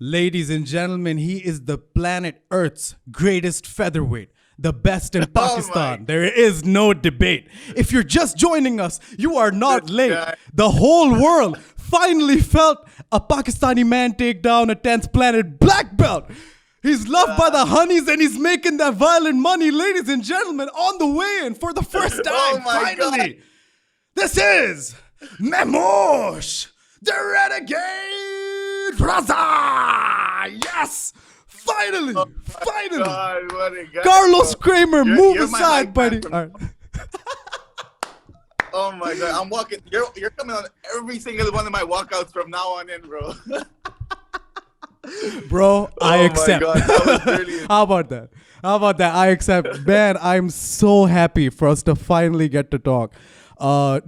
Ladies and gentlemen, he is the planet Earth's greatest featherweight. The best in Pakistan. There is no debate. If you're just joining us, you are not late. The whole world finally felt a Pakistani man take down a 10th planet black belt. He's loved by the honeys and he's making that violent money. Ladies and gentlemen, on the way in for the first time, finally. God. This is Mehmosh, the Renegade Raza. Yes. Finally, finally. God, what a guy, Carlos Kramer, move aside, buddy. Right. Oh my God, I'm walking. You're coming on every single one of my walkouts from now on in, bro. Bro, I accept. Oh my God, that was brilliant. How about that? How about that? I accept. Man, I'm so happy for us to finally get to talk.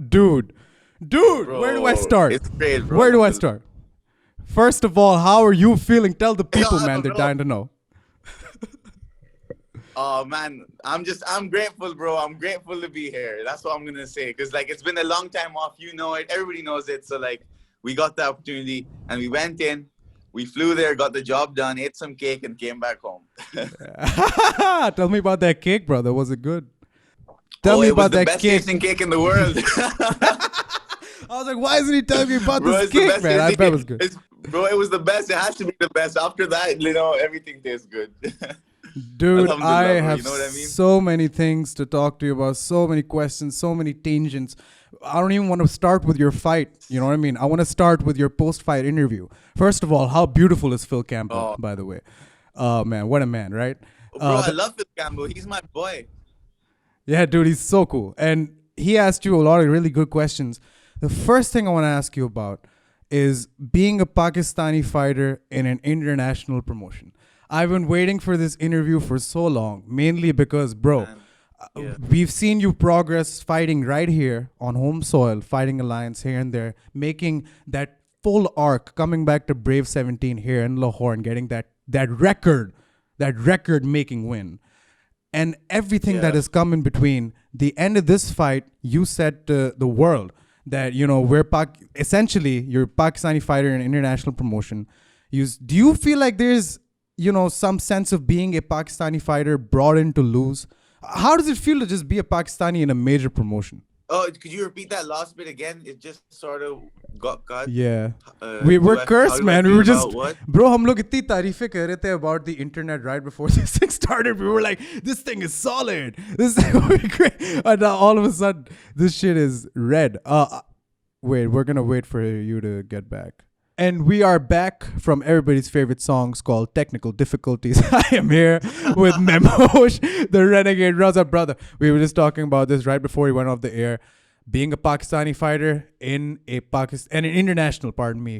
Dude, bro, where do I start? It's great, bro. Where do I start? First of all, how are you feeling? Tell the people, man. They're dying to know. Oh, man. I'm grateful, bro. I'm grateful to be here. That's what I'm going to say. Because, like, it's been a long time off. You know it. Everybody knows it. So, like, we got the opportunity and we went in. We flew there, got the job done, ate some cake, and came back home. Tell me about that cake, brother. Was it good? Tell me about that cake. It was the best tasting cake in the world. I was like, why isn't he telling me about this cake, man? I bet it was good. Bro, it was the best. It has to be the best. After that, you know, everything tastes good. Dude, I have so many things to talk to you about, so many questions, so many tangents. I don't even want to start with your fight. You know what I mean? I want to start with your post-fight interview. First of all, how beautiful is Phill Campbell, by the way? Man, what a man, right? Bro, I love Phill Campbell. He's my boy. Yeah, dude, he's so cool. And he asked you a lot of really good questions. The first thing I want to ask you about is being a Pakistani fighter in an international promotion. I've been waiting for this interview for so long, mainly because, bro, we've seen you progress fighting right here on home soil, fighting Alliance here and there, making that full arc, coming back to Brave 17 here in Lahore and getting that record-making win. And everything that has come in between. The end of this fight, you said to the world that, you know, essentially you're a Pakistani fighter in international promotion. Do you feel like there's, you know, some sense of being a Pakistani fighter brought in to lose? How does it feel to just be a Pakistani in a major promotion? Oh, could you repeat that last bit again? It just sort of got cut. Yeah. We were cursed, man. We were just... Bro, hum log itni tareefein kar rahe the about the internet right before this thing started. We were like, this thing is solid. This thing will be great. And now all of a sudden, this shit is red. Wait, we're going to wait for you to get back. And we are back from everybody's favorite songs called Technical Difficulties. I am here with Mehmosh, the Renegade Raza. Brother, we were just talking about this right before we went off the air. Being a Pakistani fighter in an international,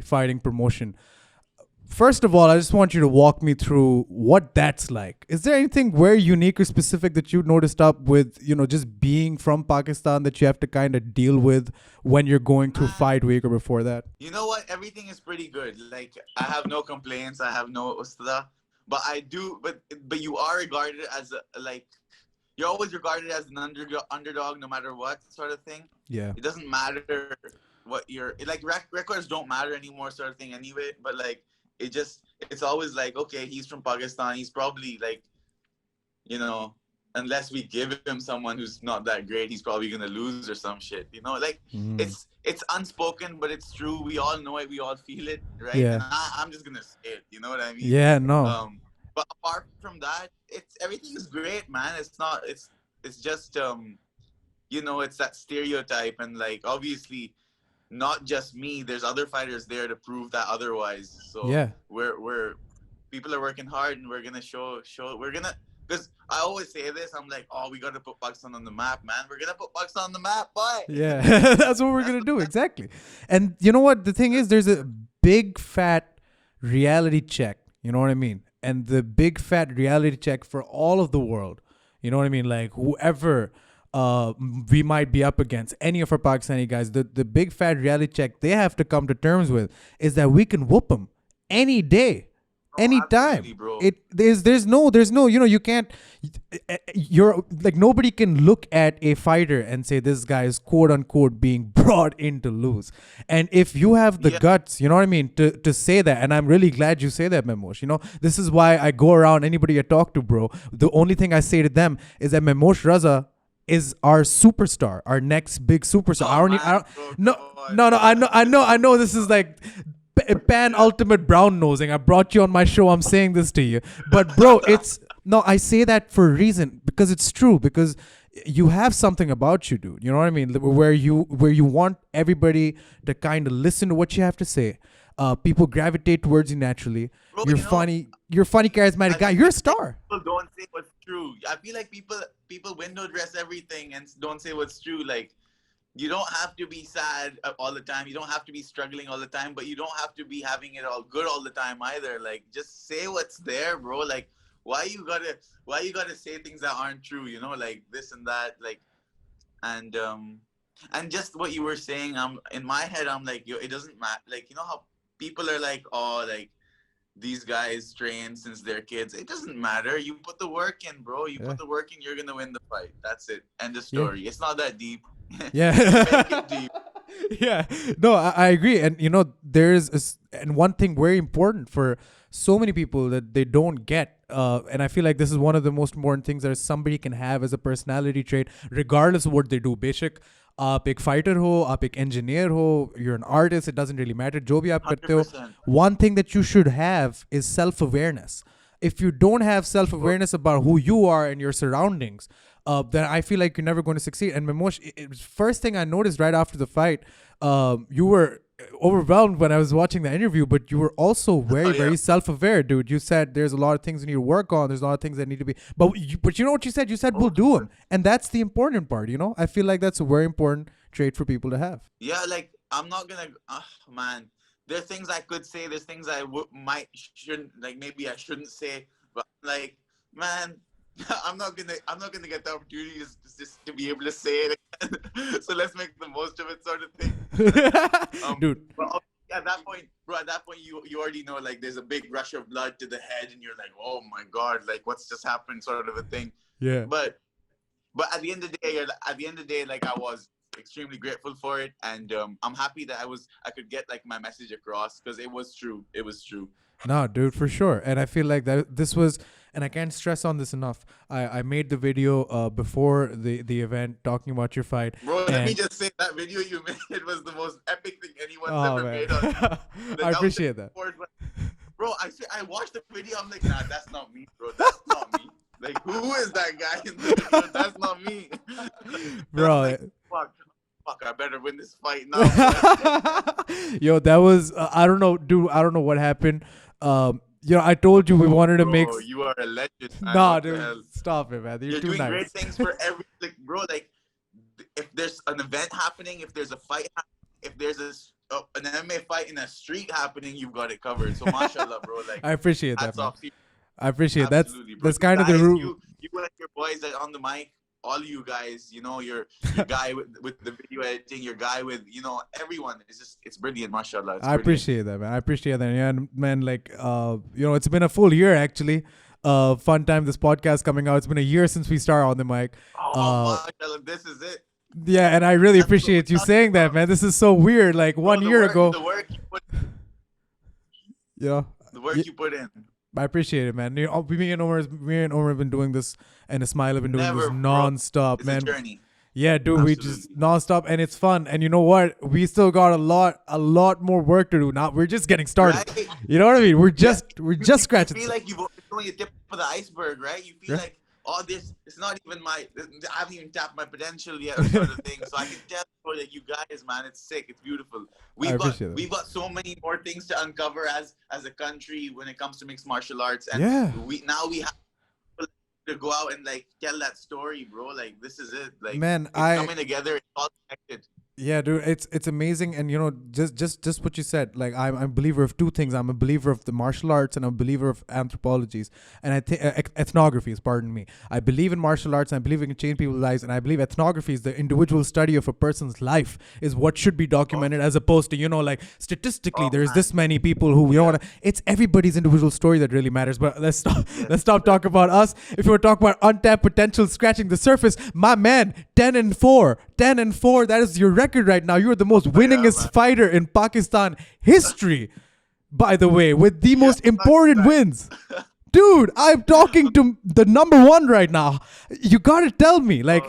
fighting promotion. First of all, I just want you to walk me through what that's like. Is there anything very unique or specific that you noticed up with, you know, just being from Pakistan that you have to kind of deal with when you're going through fight week or before that? You know what? Everything is pretty good. Like, I have no complaints. I have no ustada. But I do, but you are regarded as you're always regarded as an underdog no matter what sort of thing. Yeah. It doesn't matter what records don't matter anymore sort of thing anyway. But like, it's always like, okay, he's from Pakistan. He's probably like, you know, unless we give him someone who's not that great, he's probably going to lose or some shit, you know, like it's unspoken, but it's true. We all know it. We all feel it. Right. Yeah. And I'm just going to say it. You know what I mean? Yeah, no. But apart from that, everything is great, man. It's just, you know, it's that stereotype. And like, obviously, not just me, there's other fighters there to prove that otherwise. So yeah, people are working hard, and we're gonna show because I always say this, I'm like, oh, we gotta put Pakistan on the map, man. We're gonna put Pakistan on the map, boy. Yeah. That's what we're gonna do, exactly. And you know what the thing is, there's a big fat reality check, you know what I mean? And the big fat reality check for all of the world, you know what I mean? Like whoever we might be up against, any of our Pakistani guys, the big fat reality check they have to come to terms with is that we can whoop them any day. anytime. Absolutely, bro. There's no, you can't, you're like, nobody can look at a fighter and say this guy is quote unquote being brought in to lose. And if you have the guts, you know what I mean, to say that, and I'm really glad you say that, Mehmosh. This is why I go around anybody I talk to, bro. The only thing I say to them is that Mehmosh Raza is our superstar, our next big superstar. I know this is like pan ultimate brown nosing. I brought you on my show. I'm saying this to you, but bro, I say that for a reason, because it's true, because you have something about you, dude. You know what I mean? Where you want everybody to kind of listen to what you have to say. People gravitate towards you naturally. Bro, you're funny, charismatic guy. You're a star. People don't say what's true. I feel like people window dress everything and don't say what's true. Like, you don't have to be sad all the time. You don't have to be struggling all the time, but you don't have to be having it all good all the time either. Like, just say what's there, bro. Like, why you gotta say things that aren't true? Like this and that. Like, and just what you were saying. In my head, I'm like, yo, it doesn't matter. Like, how people are like, oh, like, these guys train since they're kids. It doesn't matter. You put the work in, bro. You put the work in, you're gonna win the fight. That's it. End of story. Yeah. It's not that deep. Yeah. Make it deep. Yeah. No, I agree. And and one thing very important for so many people that they don't get, and I feel like this is one of the most important things that somebody can have as a personality trait, regardless of what they do. Beshak, आप एक fighter हो, आप एक engineer हो, you're an artist, it doesn't really matter. जो भी आप करते हो, one thing that you should have is self-awareness. If you don't have self-awareness about who you are and your surroundings, then I feel like you're never going to succeed. And Mehmosh, first thing I noticed right after the fight, you were overwhelmed when I was watching the interview, but you were also very self-aware, dude. You said there's a lot of things you need to work on. There's a lot of things that need to be, but you know what you said? You said we'll do them, and that's the important part. I feel like that's a very important trait for people to have. Yeah, like I'm not gonna, man. There's things I could say. There's things I shouldn't. Like maybe I shouldn't say, but like, man. I'm not gonna get the opportunity just to be able to say it again. So let's make the most of it, sort of thing. Dude. But at that point, you already know, like, there's a big rush of blood to the head, and you're like, oh my god, like, what's just happened, sort of a thing. Yeah. But at the end of the day, like, I was extremely grateful for it, and I'm happy that I could get like my message across, because it was true. No, dude, for sure. And I feel like that this was, and I can't stress on this enough. I made the video before the event talking about your fight. Bro, let me just say, that video you made was the most epic thing anyone's ever made. I appreciate that. Bro, I watched the video. I'm like, nah, that's not me, bro. That's not me. Like, who is that guy in the video? That's not me. Bro. Like, fuck, I better win this fight now. Yo, that was, I don't know, dude. I don't know what happened. I told you we wanted to make. You are a legend, man. Nah, dude, stop it, man. You're too doing nice. Great things for every, like, bro. Like, if there's an event happening, if there's a fight, if there's an MMA fight in a street happening, you've got it covered. So, mashallah, bro. Like, I appreciate that, man. I appreciate Absolutely, that's kind of the root. You and your boys on the mic. All you guys, your guy with the video editing, your guy with, everyone. It's brilliant, mashallah. I appreciate that, man. I appreciate that. Yeah, man, like, it's been a full year, actually. Fun time, this podcast coming out. It's been a year since we started on the mic. Mashallah, this is it. Yeah, and I really appreciate you saying that, man. This is so weird. Like, 1 year ago. The work you put The work you put in. I appreciate it, man. Me and Umer have been doing this, and Ismail have been doing this non-stop, it's man. A journey. Yeah, dude, Absolutely. we just non-stop, and it's fun. And you know what? We still got a lot more work to do. Now we're just getting started. Right? You know what I mean? We're just scratching. You feel like it's only a tip of the iceberg, right? You feel like, oh, it's not even I haven't even tapped my potential yet, or sort of thing. So I can tell that you guys, man, it's sick, it's beautiful. We've got so many more things to uncover as a country when it comes to mixed martial arts, and we have to go out and like tell that story, bro. Like, this is it. Like, man, it's coming together. It's all connected. Yeah, dude, it's amazing, and just what you said. Like, I'm a believer of two things. I'm a believer of the martial arts, and I'm a believer of anthropologies, and I think ethnographies. Pardon me. I believe in martial arts, and I believe it can change people's lives, and I believe ethnography is the individual study of a person's life is what should be documented, as opposed to like statistically there's this many people who it's everybody's individual story that really matters. But let's stop talking about us. If you were talking about untapped potential, scratching the surface, my man, 10-4, 10-4. That is your record right now. You are the most winningest fighter in Pakistan history, by the way, with the most important wins. Dude, I'm talking to the number one right now. You gotta tell me, like,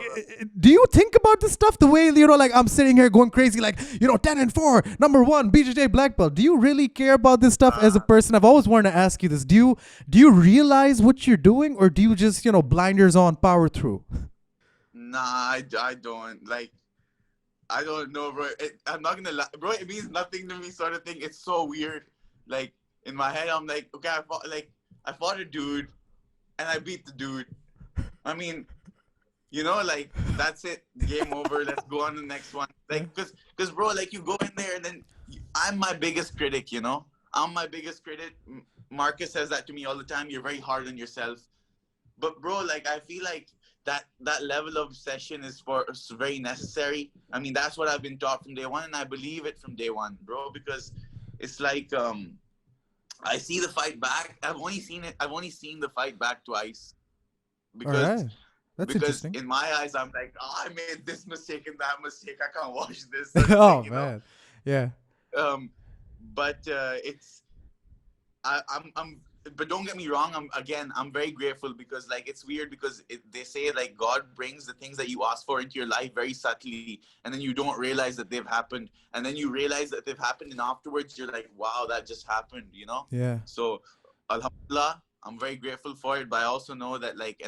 do you think about this stuff the way, like I'm sitting here going crazy, like, 10-4, number one, BJJ black belt. Do you really care about this stuff as a person? I've always wanted to ask you this. Do you realize what you're doing, or do you just, blinders on, power through? Nah, I don't. Like, I don't know, bro. I'm not gonna lie, bro. It means nothing to me, sort of thing. It's so weird. Like, in my head, I'm like, okay, I fought a dude, and I beat the dude. I mean, like, that's it. Game over. Let's go on to the next one. Like, cause, bro, like, you go in there, and then I'm my biggest critic. I'm my biggest critic. Marcus says that to me all the time. You're very hard on yourself. But, bro, like, I feel like that level of obsession is very necessary. I mean, that's what I've been taught from day one, and I believe it from day one, bro, because it's like, I see the fight back. I've only seen the fight back twice. Because, That's interesting. In my eyes, I'm like, I made this mistake and that mistake. I can't watch this. Oh, man. Yeah. But but don't get me wrong. I'm very grateful, because, like, it's weird because they say, like, God brings the things that you ask for into your life very subtly, and then you don't realize that they've happened, and then you realize that they've happened, and afterwards you're like, wow, that just happened, Yeah. So, alhamdulillah, I'm very grateful for it, but I also know that, like,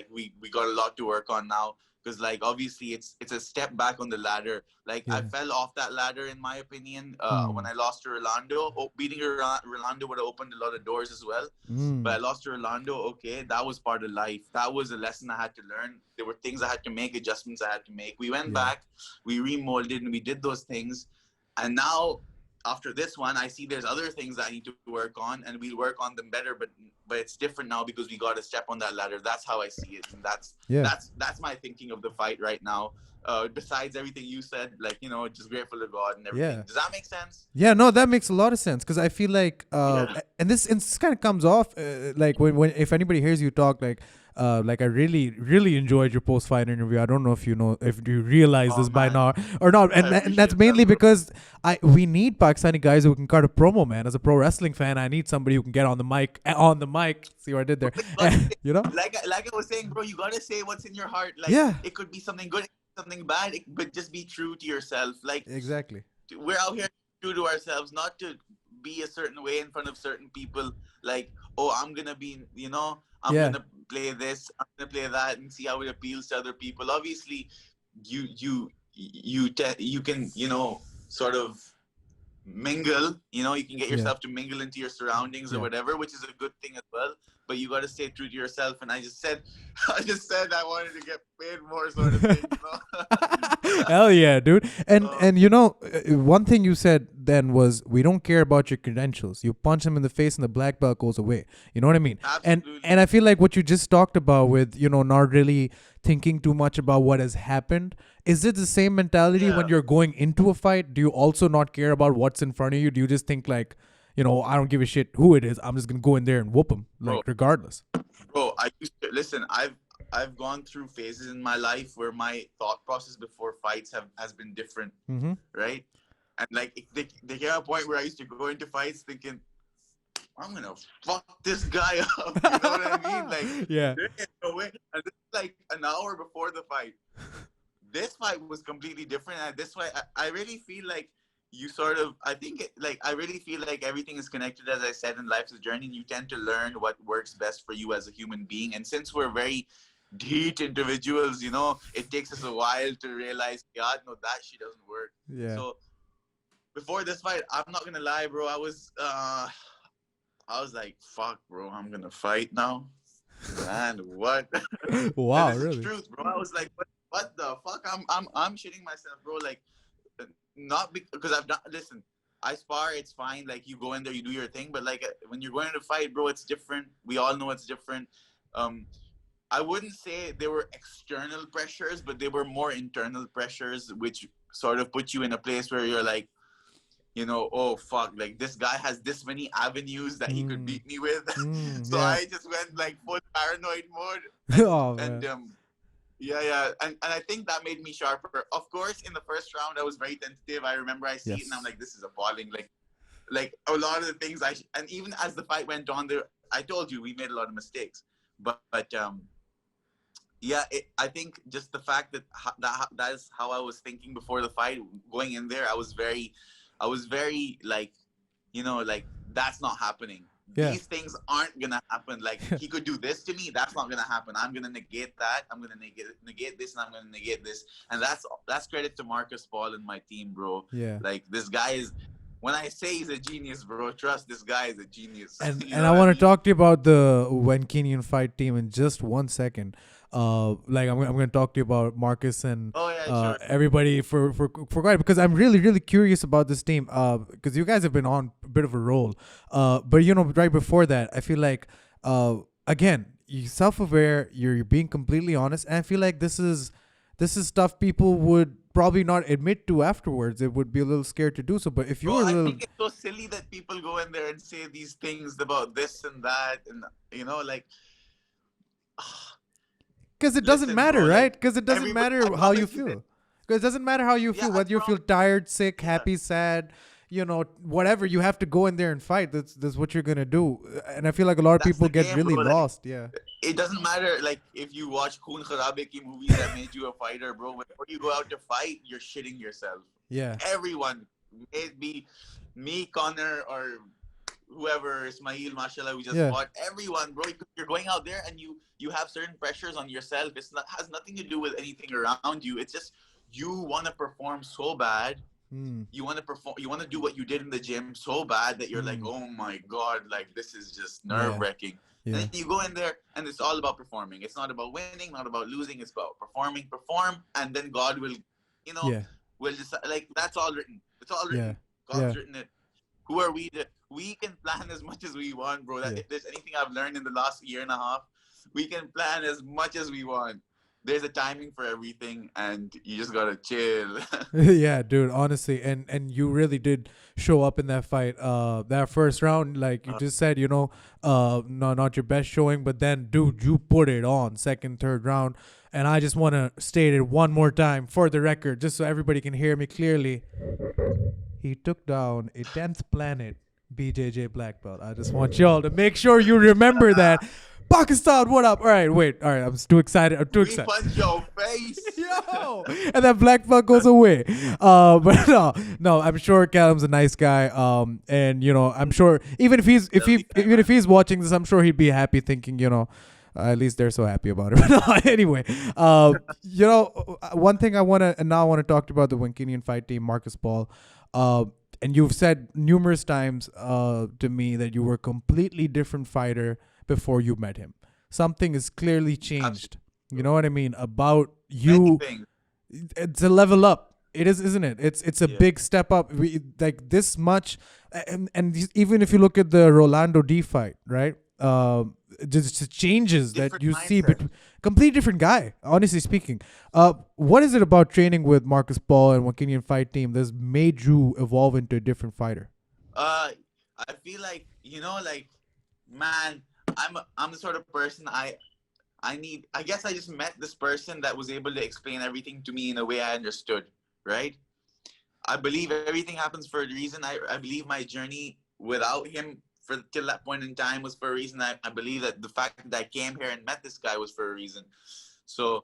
we got a lot to work on now. Because, like, obviously it's a step back on the ladder. Like, I fell off that ladder, in my opinion, when I lost to Rolando. Beating Rolando would have opened a lot of doors as well. But I lost to Rolando. Okay, that was part of life. That was a lesson I had to learn. There were things I had to make, adjustments I had to make. We went back, we remolded, and we did those things. And now, after this one, I see there's other things that I need to work on, and we'll work on them better. But it's different now because we got to step on that ladder. That's how I see it, and that's my thinking of the fight right now. Besides everything you said, like, just grateful to God and everything. Does that make sense? Yeah, no, that makes a lot of sense, because I feel like, and this kind of comes off like when if anybody hears you talk, like I really, really enjoyed your post-fight interview. I don't know if you realize this by now or not, and that's mainly because we need Pakistani guys who can cut a promo, man. As a pro wrestling fan, I need somebody who can get on the mic. See what I did there? Like I was saying, bro, you gotta say what's in your heart. Like, it could be something good, something bad, but just be true to yourself. Like, exactly, we're out here true to ourselves, not to be a certain way in front of certain people. Like, oh, I'm gonna be, I'm gonna play this, I'm gonna play that, and see how it appeals to other people. Obviously, you can, sort of mingle. You can get yourself to mingle into your surroundings or whatever, which is a good thing as well. But you got to stay true to yourself. And I just said I wanted to get paid more, sort of thing. Hell yeah, dude. And one thing you said then was, we don't care about your credentials. You punch them in the face and the black belt goes away. You know what I mean? Absolutely. And I feel like what you just talked about with, not really thinking too much about what has happened. Is it the same mentality when you're going into a fight? Do you also not care about what's in front of you? Do you just think like, I don't give a shit who it is. I'm just going to go in there and whoop him, regardless. Bro, I've gone through phases in my life where my thought process before fights has been different, right? And, like, there came a point where I used to go into fights thinking, I'm going to fuck this guy up. You know what I mean? Like, there ain't no way. And this is like an hour before the fight. This fight was completely different. And this fight, I really feel like I really feel like everything is connected, as I said, in life's a journey. You tend to learn what works best for you as a human being. And since we're very deep individuals, it takes us a while to realize, God, no, that shit doesn't work. Yeah. So before this fight, I'm not gonna lie, bro. I was like, fuck, bro, I'm gonna fight now. And what? Wow, this really? is the truth, bro. I was like, what the what the fuck? I'm shitting myself, bro. Like, not because I've done. Listen, I spar. It's fine. Like, you go in there, you do your thing. But like, when you're going to fight, bro, it's different. We all know it's different. I wouldn't say there were external pressures, but they were more internal pressures, which sort of put you in a place where you're like, you know, oh fuck, like this guy has this many avenues that he could beat me with. So yeah. I just went like full paranoid mode. And I think that made me sharper. Of course, in the first round, I was very tentative. I remember I see it and I'm like, this is appalling. Like a lot of the things and even as the fight went on there, I told you we made a lot of mistakes. But I think just the fact that that is how I was thinking before the fight. Going in there, I was very like, you know, like, that's not happening. Yeah. These things aren't gonna happen. Like, he could do this to me, that's not gonna happen. I'm gonna negate that. I'm gonna negate this, and I'm gonna negate this. And that's credit to Marcus Paul and my team, bro. Yeah. Like, this guy is. When I say he's a genius, bro, trust this guy is a genius. And I want to talk to you about the Wenkinian fight team in just 1 second. Like I'm going to talk to you about Marcus and sure. everybody for quite, because I'm really curious about this team. Because you guys have been on a bit of a roll. But you know, right before that, I feel like again, you're self-aware. You're being completely honest, and I feel like this is stuff people would probably not admit to afterwards. It would be a little scared to do so. But if you were a little, I think it's so silly that people go in there and say these things about this and that, and you know, like, because it doesn't matter, bro, right? Because it doesn't matter how you feel. Because it doesn't matter how you feel, whether you feel tired, sick, happy, sad, you know, whatever. You have to go in there and fight. That's what you're gonna do. And I feel like a lot of people get really lost. Yeah. It doesn't matter, like, if you watch Khoon Kharabe ki movies that made you a fighter, bro. Whenever you go out to fight, you're shitting yourself. Yeah. Everyone, it be me, Connor, or whoever, Ismail, mashallah, we just fought. Everyone, bro. You're going out there and you have certain pressures on yourself. Has nothing to do with anything around you. It's just you want to perform so bad. You want to perform. You want to do what you did in the gym so bad that you're like, oh my god, like, this is just nerve-wracking. Yeah. And then you go in there and it's all about performing. It's not about winning, not about losing. It's about perform, and then God will, you know, will decide. Like, that's all written. It's all written. God's written it. Who are we to? We can plan as much as we want, bro. If there's anything I've learned in the last year and a half, we can plan as much as we want. There's a timing for everything, and you just gotta chill. Yeah, dude, honestly, and you really did show up in that fight. That first round, like you just said, you know, no, not your best showing, but then, dude, you put it on second, third round, and I just want to state it one more time for the record, just so everybody can hear me clearly. He took down a 10th planet BJJ black belt. I just want y'all to make sure you remember that. Pakistan, what up? All right, I'm too excited. I'm too excited. Punch your face. Yo! And that black belt goes away. But no, I'm sure Callum's a nice guy. And you know, I'm sure even if he's watching this, I'm sure he'd be happy thinking, you know, at least they're so happy about it. But no, anyway, you know, one thing I want to talk about the Wenkinian fight team, Marcus Paul. And you've said numerous times to me that you were a completely different fighter before you met him. Something is clearly changed. Absolutely. You know what I mean? About you. It's a level up. It is, isn't it? It's a big step up. Like this much. And even if you look at the Rolando D fight, right? Just changes different that you mindset. See. But completely different guy, honestly speaking. What is it about training with Marcus Paul and Wenkinian fight team that's made you evolve into a different fighter? I feel like, you know, like, man, I'm the sort of person I guess I just met this person that was able to explain everything to me in a way I understood, right? I believe everything happens for a reason. I believe my journey without him till that point in time was for a reason. I believe that the fact that I came here and met this guy was for a reason. So,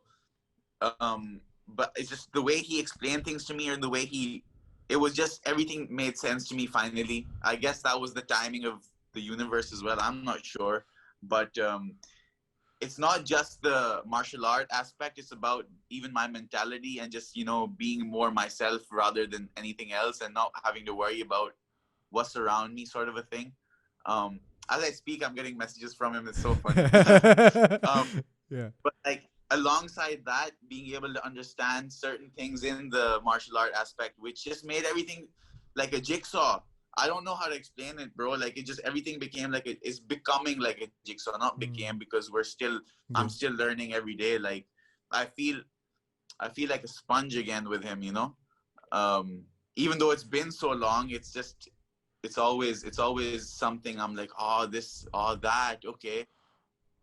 but it's just the way he explained things to me, or the way it was just, everything made sense to me finally. I guess that was the timing of the universe as well. I'm not sure. But it's not just the martial art aspect. It's about even my mentality and just, you know, being more myself rather than anything else, and not having to worry about what's around me, sort of a thing. As I speak, I'm getting messages from him. It's so funny. But like, alongside that, being able to understand certain things in the martial art aspect, which just made everything like a jigsaw. I don't know how to explain it, bro. Like it just everything became like it's becoming like a jigsaw, not became, because I'm still learning every day. Like I feel like a sponge again with him, you know. Even though it's been so long, it's always something. I'm like, oh, this, oh, that, okay.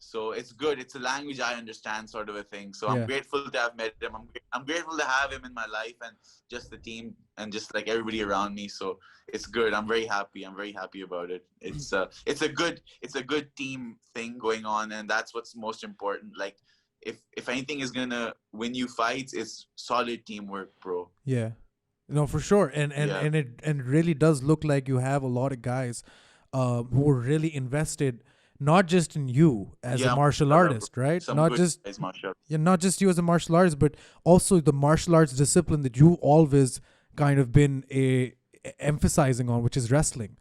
So it's good. It's a language I understand, sort of a thing. So I'm grateful to have met him. I'm grateful to have him in my life, and just the team, and just like everybody around me. So it's good. I'm very happy. I'm very happy about it. It's a good team thing going on, and that's what's most important. Like if anything is gonna win you fights, it's solid teamwork, bro. Yeah. No, for sure. And it really does look like you have a lot of guys who are really invested, not just in you as a martial artist, right? Not just you as a martial artist, but also the martial arts discipline that you always kind of been emphasizing on, which is wrestling.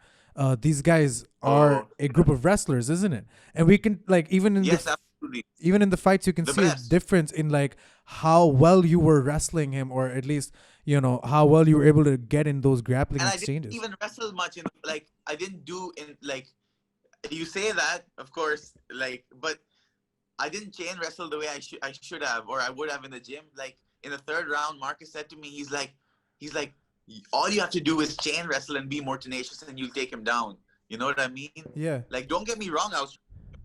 These guys are a group of wrestlers, isn't it? And we can, like, even in the fights, you can see a difference in like how well you were wrestling him, or at least, you know, how well you were able to get in those grappling exchanges. I didn't even wrestle much I didn't do in like. You say that, of course, like, but I didn't chain wrestle the way I should have, or I would have in the gym. Like in the third round, Marcus said to me, he's like, all you have to do is chain wrestle and be more tenacious, and you'll take him down. You know what I mean? Yeah. Like, don't get me wrong, I was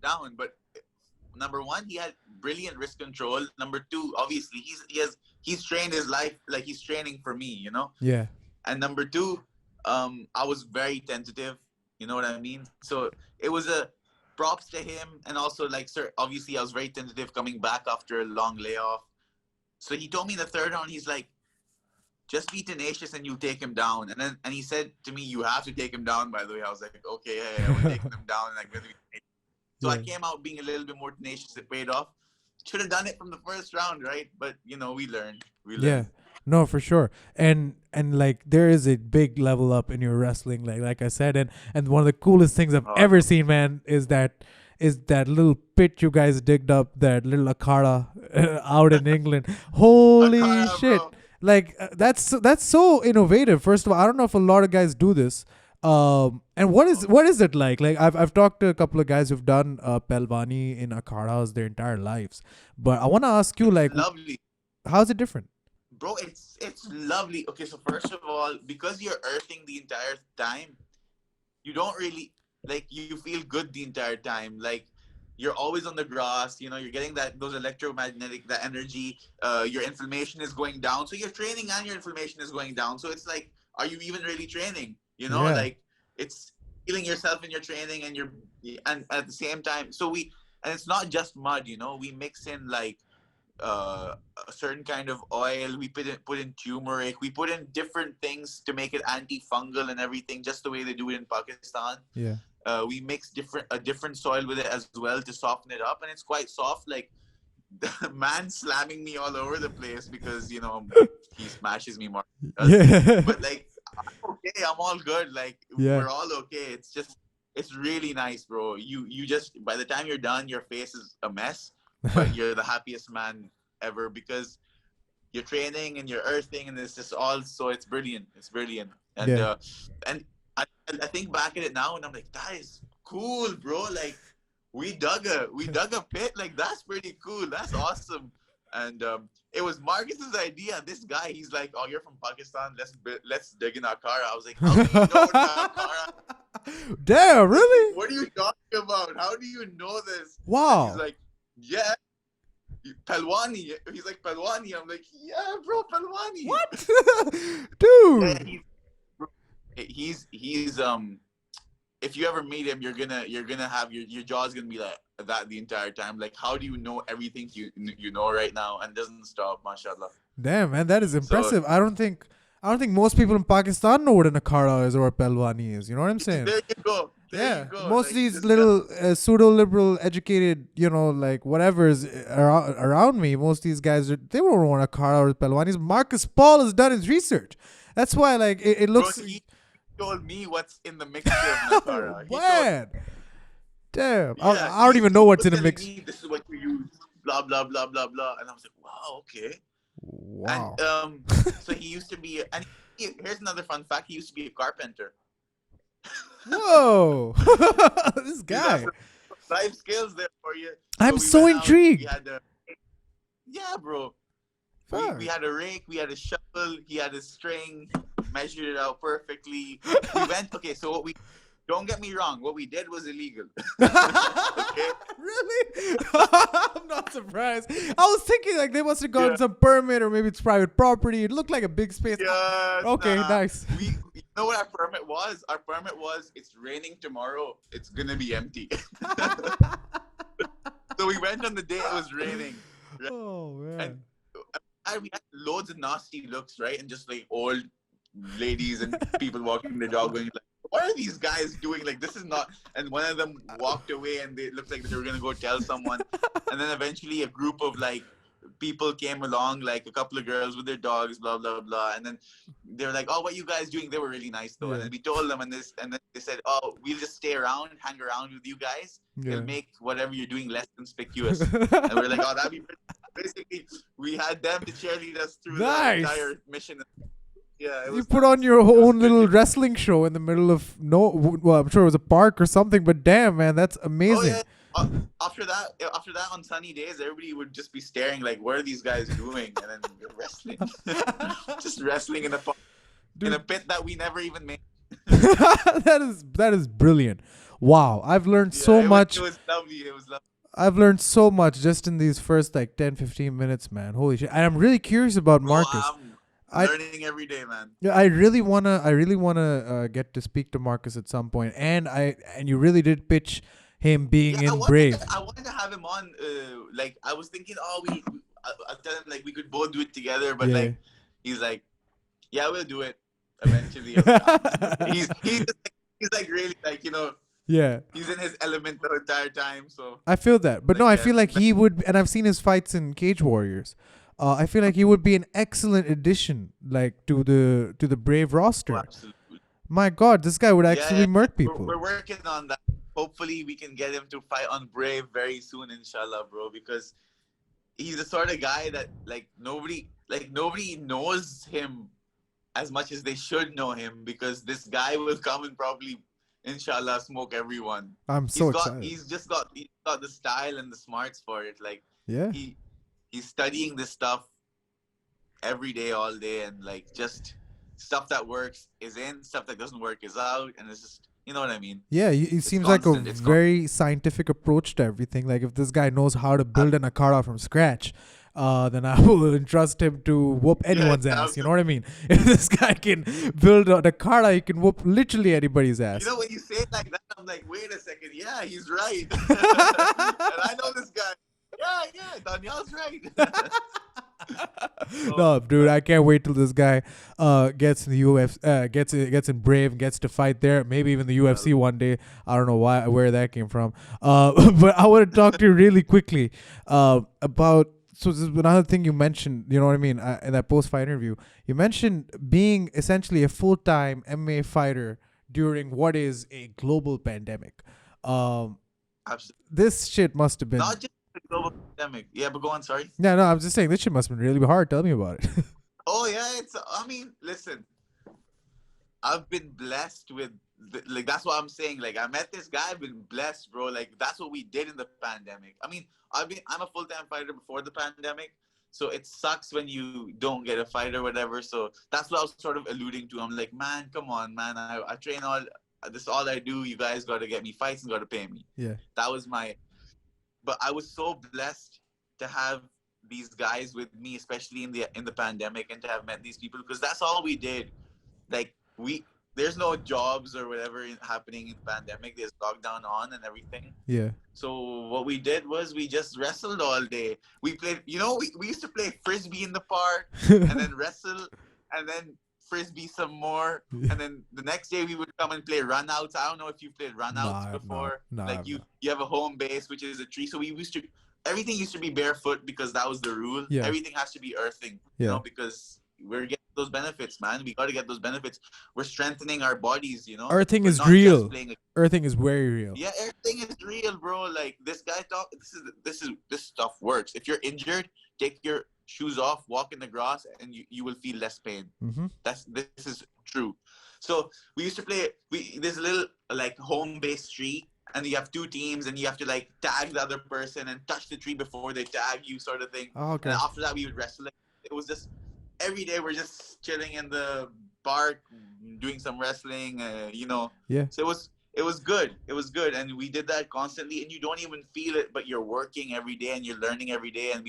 down, but number one, he had brilliant wrist control. Number two, obviously, he's trained his life, like he's training for me, you know? Yeah. And number two, I was very tentative. You know what I mean? So it was a props to him. And also, like, sir, obviously I was very tentative coming back after a long layoff. So he told me in the third round, he's like, just be tenacious and you take him down. And he said to me, you have to take him down, by the way. I was like, okay, yeah, we're taking him down. And like, so I came out being a little bit more tenacious. It paid off. Should have done it from the first round, right? But, you know, we learned. Yeah. No, for sure. And like there is a big level up in your wrestling, like I said, and one of the coolest things I've ever seen, man, is that little pit you guys digged up, that little Akhara out in England. Holy Akhara, shit. Bro. Like that's so innovative. First of all, I don't know if a lot of guys do this. And what is it like? Like I've talked to a couple of guys who've done Pelvani in Akharas their entire lives. But I want to ask you, like, lovely. How's it different? Bro, it's lovely. Okay, so first of all, because you're earthing the entire time, you don't really, like, you feel good the entire time. Like, you're always on the grass, you know, you're getting those electromagnetic, that energy, your inflammation is going down. So you're training and your inflammation is going down. So it's like, are you even really training? You know, like, it's healing yourself in your training, and at the same time, and it's not just mud, you know, we mix in, like, a certain kind of oil. We put in turmeric. We put in different things to make it antifungal and everything, just the way they do it in Pakistan. Yeah. We mix a different soil with it as well to soften it up, and it's quite soft. Like, the man slamming me all over the place because, you know, he smashes me more. But like, I'm okay, I'm all good. Like, we're all okay. It's really nice, bro. You just, by the time you're done, your face is a mess. But you're the happiest man ever because you're training and you're earthing, and it's just all, so it's brilliant. It's brilliant. And and I think back at it now, and I'm like, that is cool, bro. Like, we dug a pit. Like, that's pretty cool. That's awesome. And it was Marcus's idea. This guy, he's like, oh, you're from Pakistan. Let's dig in Akhara. I was like, how do you know Akhara? Damn, really? What are you talking about? How do you know this? Wow. And he's like, yeah, Pelwani. He's like, Pelwani. I'm like, yeah, bro, Pelwani. What? Dude. Yeah, he's if you ever meet him, you're gonna have your jaw's gonna be like that the entire time. Like, how do you know everything you know right now and doesn't stop, mashallah. Damn, man, that is impressive. So, I don't think most people in Pakistan know what an Akhara is or a Pelwani is. You know what I'm saying? There you go. Most of these little pseudo-liberal, educated, you know, like whatever's around me, most of these guys, they don't know what Akhara or Pelwanis. Marcus Paul has done his research. That's why, like, it looks... Bro, he told me what's in the mixture of Akhara. Man! Damn. I don't even know what's in the mix. This is what you use. blah blah blah blah blah. And I was like, wow, okay. Wow. And so he used to be, and here's another fun fact: he used to be a carpenter. Whoa, this guy. Life skills there for you. I'm so intrigued. Yeah, bro. We had a rake, we had a shovel, he had a string, measured it out perfectly. We went, okay, so don't get me wrong, what we did was illegal. Okay? Really? I'm not surprised. I was thinking like they must have gotten some permit, or maybe it's private property. It looked like a big space. Yeah, okay, nice. You know what our permit was? Our permit was, it's raining tomorrow, it's gonna be empty. So we went on the day it was raining. Right? Oh, man. And we had loads of nasty looks, right? And just like old ladies and people walking their dog going like, what are these guys doing? Like, this is not. And one of them walked away and they looked like they were going to go tell someone. And then eventually a group of like people came along, like a couple of girls with their dogs, blah, blah, blah. And then they were like, oh, what are you guys doing? They were really nice though. Yeah. And then we told them and then they said, oh, we'll just stay around, hang around with you guys. Yeah. It'll make whatever you're doing less conspicuous. And we're like, oh, that'd be basically, we had them to cheerlead us through the entire mission. Yeah, you put on your own little wrestling show in the middle of well, I'm sure it was a park or something, but damn, man, that's amazing. Oh, yeah. After that, on sunny days, everybody would just be staring like, what are these guys doing? And then we're wrestling. Just wrestling in a pit that we never even made. that is brilliant. Wow, I've learned so much. It was lovely. It was lovely. I've learned so much just in these first like 10-15 minutes, man. Holy shit. And I'm really curious about Marcus. I'm learning every day, man. Yeah, I really wanna get to speak to Marcus at some point. And you really did pitch him being in Brave. I wanted to have him on. Like I was thinking, I tell him like we could both do it together, but like he's like, yeah, we'll do it eventually. he's like really like, you know. Yeah. He's in his element the entire time, so. I feel that. But like, no, I feel like he would, and I've seen his fights in Cage Warriors. I feel like he would be an excellent addition, like to the Brave roster. Oh, absolutely. My God, this guy would actually murk people. We're working on that. Hopefully, we can get him to fight on Brave very soon, inshallah, bro. Because he's the sort of guy that nobody knows him as much as they should know him. Because this guy will come and probably, inshallah, smoke everyone. I'm so excited. He's got the style and the smarts for it. Like he's studying this stuff every day, all day, and like just stuff that works is in, stuff that doesn't work is out, and it's just, you know what I mean? Yeah, it seems like a very scientific approach to everything. Like if this guy knows how to build an Akhara from scratch, then I will entrust him to whoop anyone's ass. You know what I mean? If this guy can build an Akhara, he can whoop literally anybody's ass. You know, when you say it like that, I'm like, wait a second. Yeah, he's right. And I know this guy. Yeah, Daniel's right. No, dude, I can't wait till this guy gets in the UFC, gets in Brave, gets to fight there. Maybe even the UFC one day. I don't know where that came from. But I want to talk to you really quickly about. So this is another thing you mentioned, you know what I mean, in that post-fight interview. You mentioned being essentially a full-time MMA fighter during what is a global pandemic. Absolutely. This shit must have been... Not just a global pandemic. Yeah, but go on, sorry. Yeah, no, I'm just saying, this shit must have been really hard. Tell me about it. Oh, yeah, listen, I've been blessed with... Like, that's what I'm saying. Like, I met this guy, I've been blessed, bro. Like, that's what we did in the pandemic. I mean, I'm a full-time fighter before the pandemic, so it sucks when you don't get a fight or whatever. So that's what I was sort of alluding to. I'm like, man, come on, man. I train this is all I do. You guys got to get me fights and got to pay me. Yeah. That was but I was so blessed to have these guys with me, especially in the pandemic, and to have met these people, because that's all we did. Like, there's no jobs or whatever happening in the pandemic. There's lockdown on and everything. Yeah. So what we did was we just wrestled all day. We played, we used to play frisbee in the park and then wrestle and then frisbee some more. And then the next day we would come and play runouts. I don't know if you've played runouts before. You have a home base, which is a tree. So everything used to be barefoot because that was the rule. Yeah. Everything has to be earthing, because we're getting those benefits, man. We got to get those benefits. We're strengthening our bodies, Earthing is real. Earthing is very real. Yeah, thing is real, bro. Like this guy talk. This stuff works. If you're injured, take your shoes off, walk in the grass, and you will feel less pain. This is true. So we used to play. There's a little like home-based tree, and you have two teams, and you have to like tag the other person and touch the tree before they tag you, sort of thing. Oh, okay. And after that, we would wrestle. It was just every day we're just chilling in the park, doing some wrestling. Yeah. So it was good. It was good, and we did that constantly, and you don't even feel it, but you're working every day and you're learning every day, and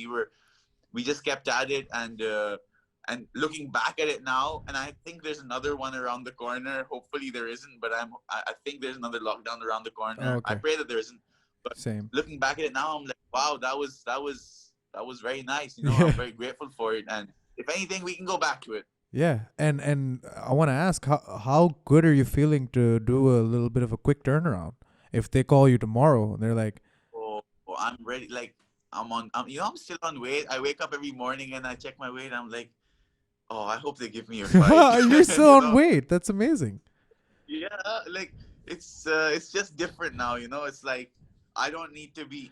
we just kept at it, and looking back at it now, and I think there's another one around the corner. Hopefully there isn't, but I think there's another lockdown around the corner. Oh, okay. I pray that there isn't. But Same. looking back at it now, I'm like, wow, that was very nice. I'm very grateful for it, and if anything, we can go back to it. Yeah, and I want to ask, how good are you feeling to do a little bit of a quick turnaround? If they call you tomorrow and they're like, oh I'm ready. Like I'm still on weight. I wake up every morning and I check my weight. I'm like, oh, I hope they give me a fight. You're still on weight. That's amazing. Yeah, like it's just different now. It's like I don't need to be.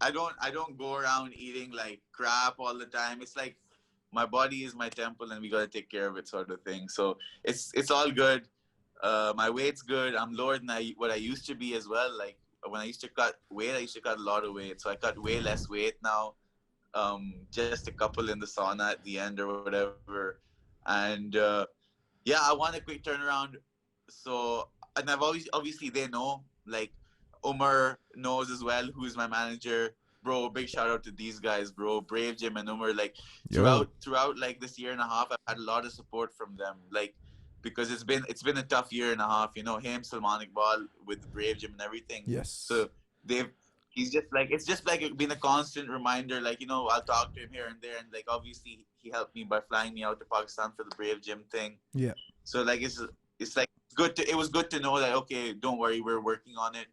I don't go around eating like crap all the time. It's like my body is my temple, and we gotta take care of it, sort of thing. So it's all good. My weight's good. I'm lower than what I used to be as well. Like when I used to cut weight, I used to cut a lot of weight. So I cut way less weight now. Just a couple in the sauna at the end or whatever. And I want a quick turnaround. So, and I've obviously they know, like Umer knows as well, who is my manager. Bro, big shout out to these guys, bro. Brave Jim and Umer. Like throughout like this year and a half, I've had a lot of support from them. Like because it's been a tough year and a half. Him, Salman Iqbal with Brave Jim and everything. Yes. So it's just like been a constant reminder. Like I'll talk to him here and there, and like obviously he helped me by flying me out to Pakistan for the Brave Gym thing. Yeah. So like it's like it was good to know that, okay, don't worry, we're working on it.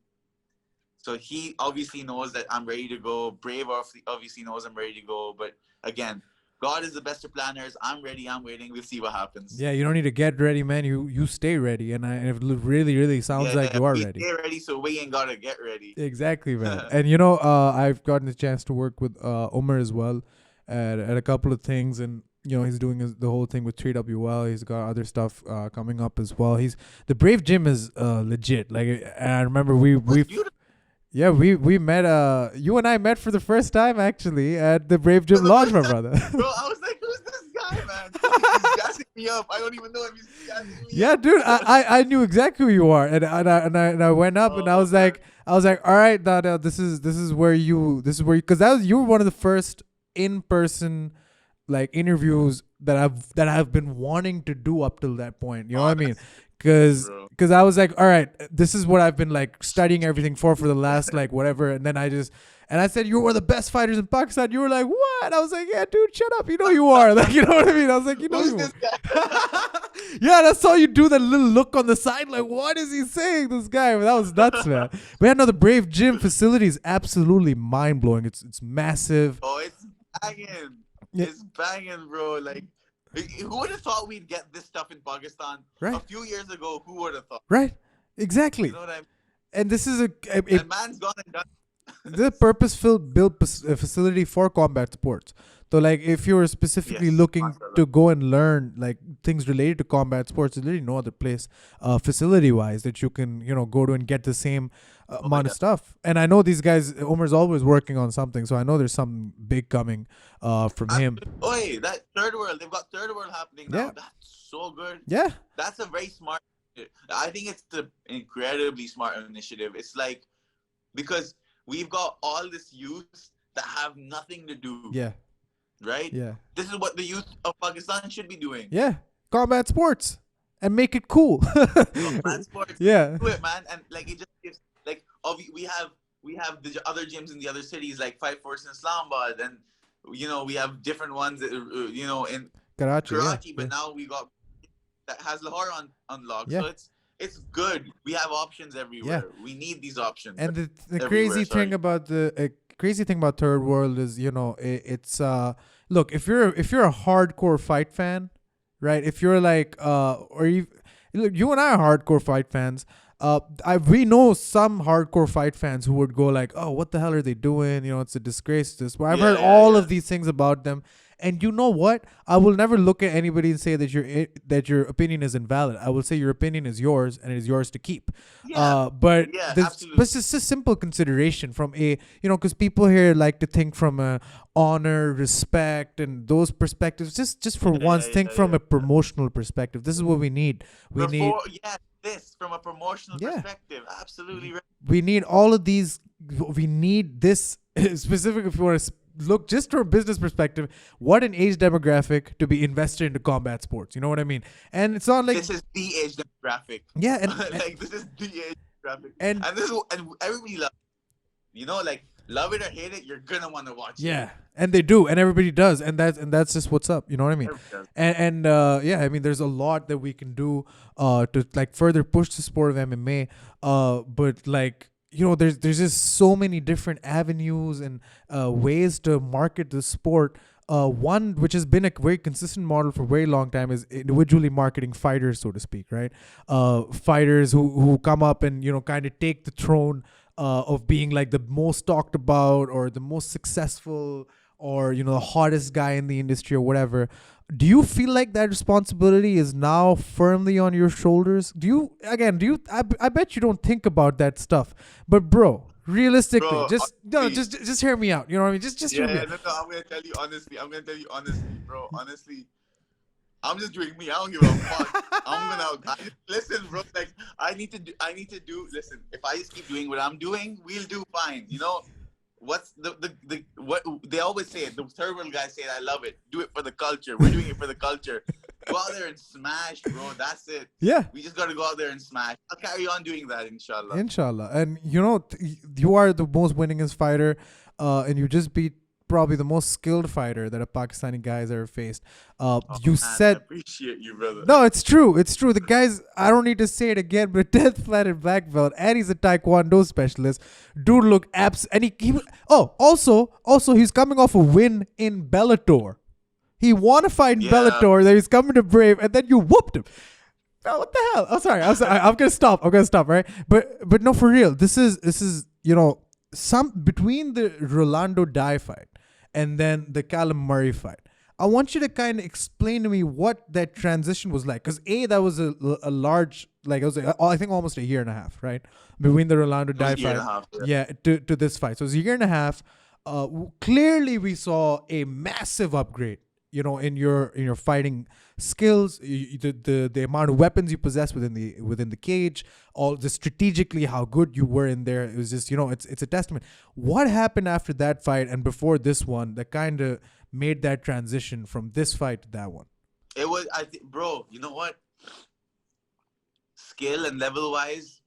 So he obviously knows that I'm ready to go. Brave obviously knows I'm ready to go. But again, God is the best of planners. I'm ready. I'm waiting. We'll see what happens. Yeah, you don't need to get ready, man. You stay ready. And it really, really sounds like you are ready. Stay ready, so we ain't got to get ready. Exactly, man. And, I've gotten a chance to work with Umer as well at a couple of things. And, he's doing the whole thing with 3WL. He's got other stuff coming up as well. The Brave Gym is legit. Like, and I remember we met, you and I met for the first time, actually, at the Brave Gym Lodge, my brother. Bro, I was like, who's this guy, man? He's gassing me up. I don't even know if he's gassing me up. Yeah, dude, I knew exactly who you are. And I went up and I was like, all right, Dada, this is where you, because you were one of the first in-person, like, interviews that I've been wanting to do up till that point. You know what I mean? Because I was like, all right, this is what I've been like studying everything for the last like whatever. And then I said, you're one of the best fighters in Pakistan. You were like, what? I was like, yeah, dude, shut up. You know you are. Like, you know what I mean? I was like, you are. Yeah, that's all you do. That little look on the side, like, what is he saying? This guy, that was nuts, man. But yeah, no, the Brave Gym facility is absolutely mind blowing. It's massive. Oh, it's banging. Yeah. It's banging, bro. Like. Who would have thought we'd get this stuff in Pakistan? Right. A few years ago, who would have thought? Right. Exactly. You know what I mean? And this is a man's gone and done. The purpose-built facility for combat sports. So, like, if you're specifically looking to go and learn like things related to combat sports, there's really no other place, facility-wise, that you can go to and get the same amount of stuff. And I know these guys, Umer's always working on something, so I know there's something big coming from him. Oi, that third world, they've got third world happening now. Yeah. That's so good. Yeah. That's a very smart. I think it's an incredibly smart initiative. It's like because we've got all this youth that have nothing to do. Yeah. Right? Yeah. This is what the youth of Pakistan should be doing. Yeah. Combat sports. And make it cool. Combat sports. Yeah. Do it, man. And like it just gives like we have the other gyms in the other cities like Fight Force in Islamabad, and we have different ones in Karachi, but now we got that has Lahore unlocked. Yeah. So it's good. We have options everywhere. Yeah. We need these options. And the crazy thing about Third World is, it's look, if you're a hardcore fight fan, right? If you're like you and I are hardcore fight fans, We know some hardcore fight fans who would go like, "Oh, what the hell are they doing? You know, it's a disgrace." This, but I've heard all of these things about them, and you know what? I will never look at anybody and say that your opinion is invalid. I will say your opinion is yours, and it is yours to keep. But it's just a simple consideration from because people here like to think from a honor, respect, and those perspectives. Just for once, think from a promotional perspective. This is what we need. This from a promotional perspective, absolutely right. We need all of these. We need this specific. If you want to look just from a business perspective, what an age demographic to be invested into combat sports. You know what I mean? And it's not like this is the age demographic. Yeah, and like this is the age demographic, and everybody loves. You know, like love it or hate it, you're gonna want to watch it. Yeah, and they do, and everybody does, and that's just what's up. You know what I mean? And I mean, there's a lot that we can do to like further push the sport of MMA. But like there's just so many different avenues and ways to market the sport. One which has been a very consistent model for a very long time is individually marketing fighters, so to speak, right? Fighters who come up and kind of take the throne of being like the most talked about or the most successful or the hottest guy in the industry or whatever. Do you feel like that responsibility is now firmly on your shoulders? I bet you don't think about that stuff, but bro, realistically, just hear me out. You know what I mean? Just hear me out. No, I'm gonna tell you honestly, bro. Honestly, I'm just doing me. I don't give a fuck. Listen, bro. Like I need to do. Listen, if I just keep doing what I'm doing, we'll do fine. What's what they always say? The third world guys say, "I love it. Do it for the culture. We're doing it for the culture. Go out there and smash, bro. That's it. Yeah. We just gotta go out there and smash. I'll carry on doing that, inshallah. Inshallah. And you are the most winningest fighter, and you just beat probably the most skilled fighter that a Pakistani guy has ever faced. I appreciate you, brother. No, it's true. The guy's, I don't need to say it again, but 10th planet black belt, and he's a Taekwondo specialist. Dude look also he's coming off a win in Bellator. He won a fight in Bellator, then he's coming to Brave, and then you whooped him. Oh, what the hell? Oh, sorry. I'm gonna stop, right? But no, for real. This is some between the Rolando Dye fight and then the Callum Murray fight. I want you to kind of explain to me what that transition was like. Because that was a large, like it was, I think almost a year and a half, right? Between the Rolando Dye fight. To this fight. So it was a year and a half. Clearly we saw a massive upgrade, in your fighting skills, the amount of weapons you possess within the cage, all the strategically how good you were in there. It was just, it's a testament. What happened after that fight and before this one that kind of made that transition from this fight to that one? It was, bro, you know what? Skill and level wise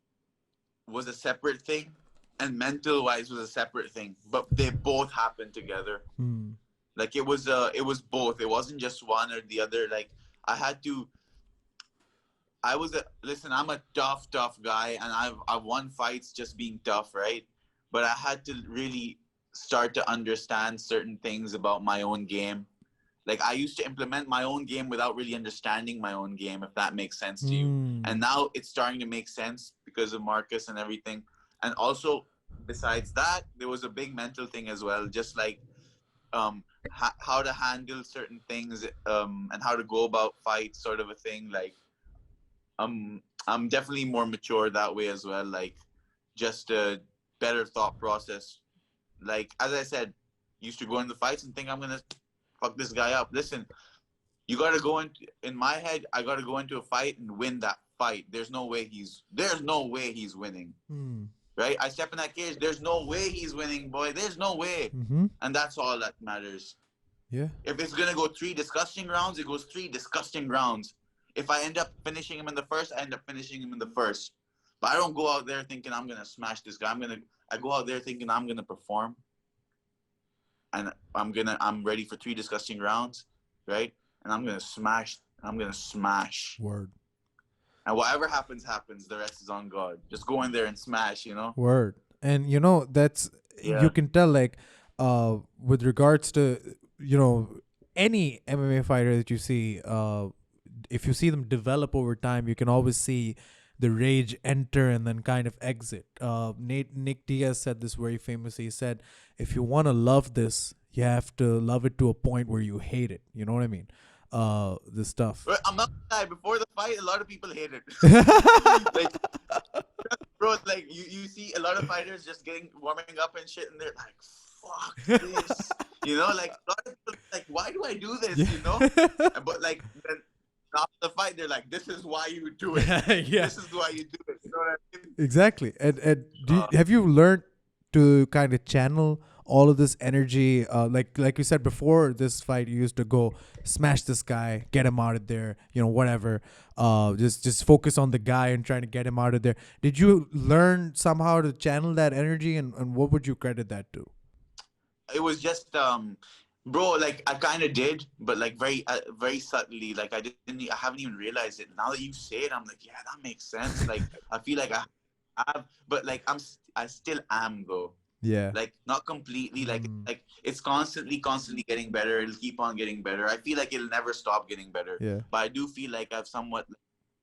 was a separate thing, and mental wise was a separate thing, but they both happened together. Like it was both. It wasn't just one or the other. Like listen, I'm a tough guy, and I've won fights just being tough, right? But I had to really start to understand certain things about my own game. Like I used to implement my own game without really understanding my own game, if that makes sense to you. And now it's starting to make sense because of Marcus and everything. And also, besides that, there was a big mental thing as well, just like how to handle certain things and how to go about fights, sort of a thing. Like I'm definitely more mature that way as well, like just a better thought process. Like as I said, used to go into fights and think I'm gonna fuck this guy up. Listen, you gotta go in my head, I gotta go into a fight and win that fight. There's no way he's winning. Right? I step in that cage, there's no way he's winning, boy. There's no way. And that's all that matters. Yeah. If it's going to go 3 disgusting rounds, it goes 3 disgusting rounds. If I end up finishing him in the first, I end up finishing him in the first. But I don't go out there thinking I'm going to smash this guy. I go out there thinking I'm going to perform. And I'm ready for 3 disgusting rounds, right? And I'm going to smash. Word. And whatever happens, the rest is on God. Just go in there and smash, Word. And, that's, you can tell, like, with regards to, any MMA fighter that you see, if you see them develop over time, you can always see the rage enter and then kind of exit. Nick Diaz said this very famously. He said, if you want to love this, you have to love it to a point where you hate it. You know what I mean? This stuff. I'm not gonna lie, before the fight, a lot of people hate it. Like, bro, like you see a lot of fighters just warming up and shit, and they're like, fuck this. You know, like a lot of people like, why do I do this? You know? But like then after the fight, they're like, this is why you do it. Yeah. This is why you do it. You know what I mean? Exactly. And have you learned to kind of channel all of this energy? Like you said before this fight, you used to go smash this guy, get him out of there, you know, whatever. Just focus on the guy and trying to get him out of there. Did you learn somehow to channel that energy, and what would you credit that to? It was just bro, like I kind of did, but like very subtly. Like I haven't even realized it. Now that you say it, I'm like, yeah, that makes sense. Like I feel like I have, but like I still am though. Yeah. Like not completely. Like it's constantly getting better. It'll keep on getting better. I feel like it'll never stop getting better. Yeah. But I do feel like I've somewhat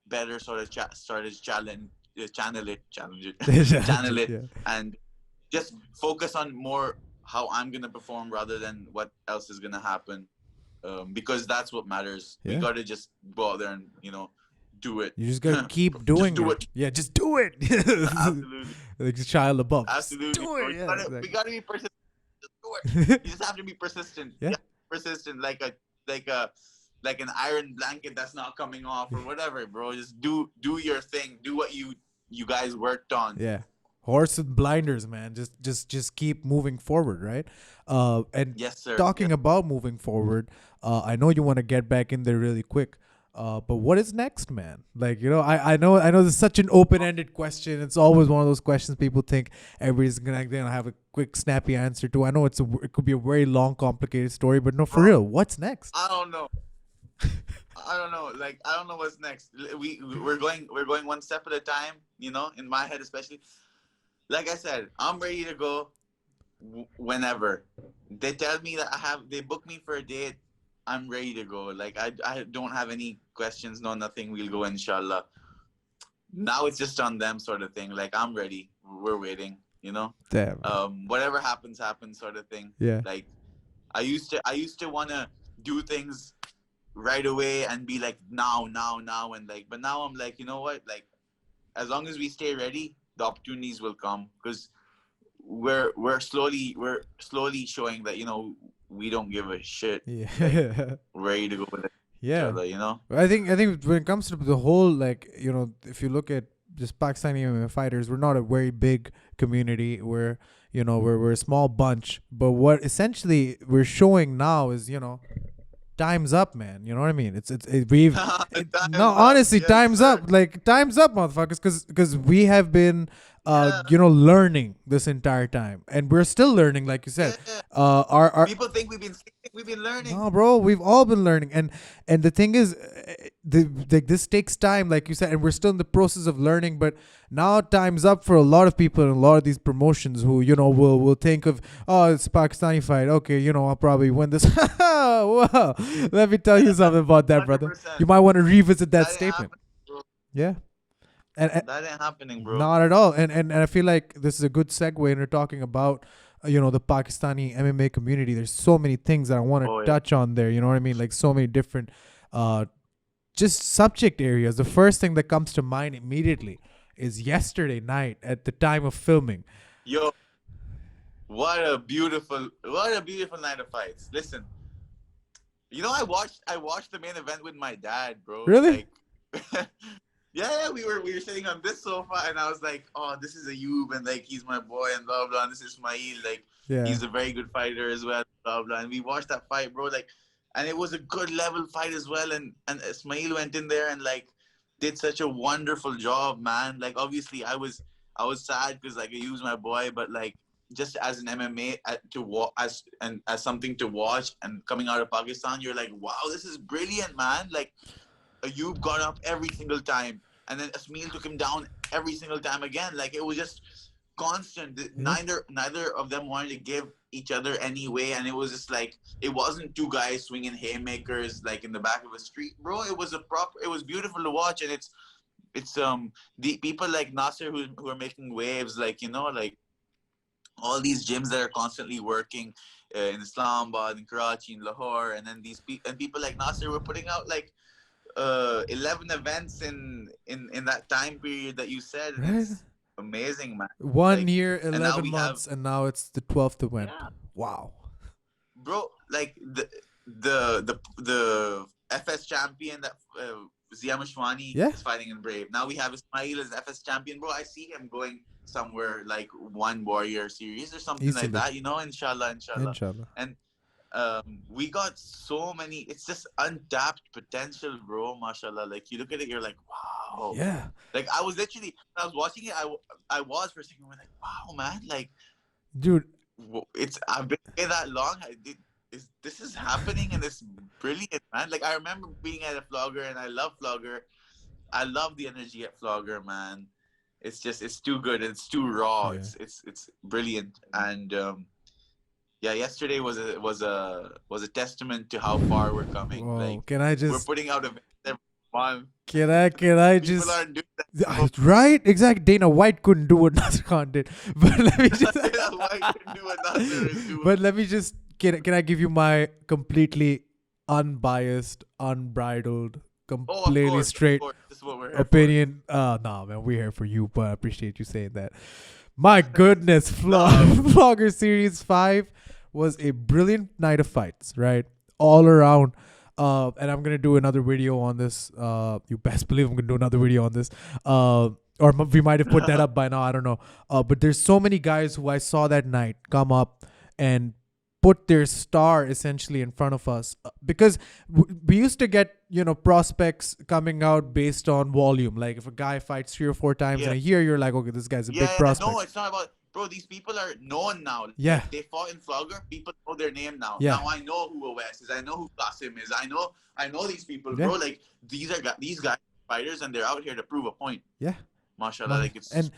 better sort of started channel it, Yeah. and just focus on more how I'm gonna perform rather than what else is gonna happen, because that's what matters. Yeah. We gotta just go out there and do it. You just gotta keep doing it. Yeah, just do it. Absolutely. Like Shia LaBeouf. Absolutely. Do it. Yeah, exactly. We gotta be persistent. Just do it. You just have to be persistent. Yeah. Persistent, like an iron blanket that's not coming off or whatever, bro. Just do your thing. Do what you guys worked on. Yeah. Horse with blinders, man. Just keep moving forward, right? And yes, sir. Talking about moving forward, I know you want to get back in there really quick. But what is next, man? Like, I know this is such an open-ended question. It's always one of those questions people think everybody's gonna have a quick, snappy answer to. I know it could be a very long, complicated story, but no, for real, what's next? I don't know. Like, I don't know what's next. We're going one step at a time. In my head especially. Like I said, I'm ready to go whenever. They tell me that they book me for a date. I'm ready to go. Like, I don't have any questions, no nothing. We'll go, inshallah. Now it's just on them sort of thing. Like, I'm ready. We're waiting, Damn. Whatever happens sort of thing. Yeah. Like, I used to want to do things right away and be like, now. And like, but now I'm like, you know what? Like, as long as we stay ready, the opportunities will come, because we're slowly showing that we don't give a shit. Yeah. Like, we're ready to go with it. Yeah. Other, I think when it comes to the whole, like, if you look at just Pakistani MMA fighters, we're not a very big community. We're a small bunch. But what essentially we're showing now is time's up, man. You know what I mean? Honestly, yes, time's sir. up. Like, time's up, motherfuckers, because we have been learning this entire time, and we're still learning, like you said. Our people think we've been learning. No, bro, we've all been learning, and the thing is, this takes time, like you said, and we're still in the process of learning. But now time's up for a lot of people in a lot of these promotions who will think of, oh, it's a Pakistani fight. Okay, I'll probably win this. Wow. Let me tell you something about that, 100%. Brother. You might want to revisit that statement. Yeah. And that ain't happening, bro. Not at all. And I feel like this is a good segue into talking about the Pakistani MMA community. There's so many things that I want to touch on there. You know what I mean? Like, so many different just subject areas. The first thing that comes to mind immediately is yesterday night at the time of filming. Yo, what a beautiful night of fights. Listen, I watched the main event with my dad, bro. Really? Like, yeah, we were sitting on this sofa, and I was like, oh, this is Ayub, and like, he's my boy, and blah blah. And this is Ismail, like, he's a very good fighter as well, blah blah. And we watched that fight, bro, like, and it was a good level fight as well. And Ismail went in there and like did such a wonderful job, man. Like, obviously, I was sad because like Ayub's my boy, but like, just as an MMA as something to watch and coming out of Pakistan, you're like, wow, this is brilliant, man. Like, Ayub got up every single time, and then Ismail took him down every single time again. Like, it was just constant. Neither of them wanted to give each other any way, and it was just like, it wasn't two guys swinging haymakers like in the back of a street, bro. It was beautiful to watch, and the people like Nasir who are making waves, like, you know, like all these gyms that are constantly working in Islamabad, in Karachi, in Lahore, and then people like Nasir were putting out like 11 events in that time period that you said. And it's amazing, man. 1 year, 11 months, and now it's the 12th event. Yeah. Wow, bro! Like the FS champion that Zia Mashwani is fighting in Brave. Now we have Ismail as FS champion, bro. I see him going somewhere like One Warrior Series or something like that. You know, inshallah. And we got so many. It's just untapped potential, bro. Mashallah. Like you look at it, you're like, wow. Yeah. Like I was literally, when I was watching it, I was for a second, like, wow, man. Like, dude, I've been here that long. This is happening, and it's brilliant, man. Like I remember being at a Flogger, and I love Flogger. I love the energy at Flogger, man. It's too good. It's too raw. Yeah. It's brilliant. And yesterday was a testament to how far we're coming. Whoa, like we're putting out events every month. Can I just right? Exactly. Dana White couldn't do what Nasir Khan did. But let me just Dana White couldn't do what Nasir is doing. But let me just can I give you my completely unbiased, unbridled, completely straight opinion? Nah, man, we're here for you, but I appreciate you saying that. My goodness, Flogger Series 5 was a brilliant night of fights, right? All around. And I'm going to do another video on this. You best believe I'm going to do another video on this. Or we might have put that up by now. I don't know. But there's so many guys who I saw that night come up and put their star essentially in front of us, because we used to get, prospects coming out based on volume. Like if a guy fights 3 or 4 times in a year, you're like, okay, this guy's a big prospect. No, it's not about, bro, these people are known now. Yeah. Like, they fought in Flogger. People know their name now. Yeah. Now I know who Owais is. I know who Qasim is. I know these people, bro. Like these guys fighters, and they're out here to prove a point. Yeah. Mashallah, like and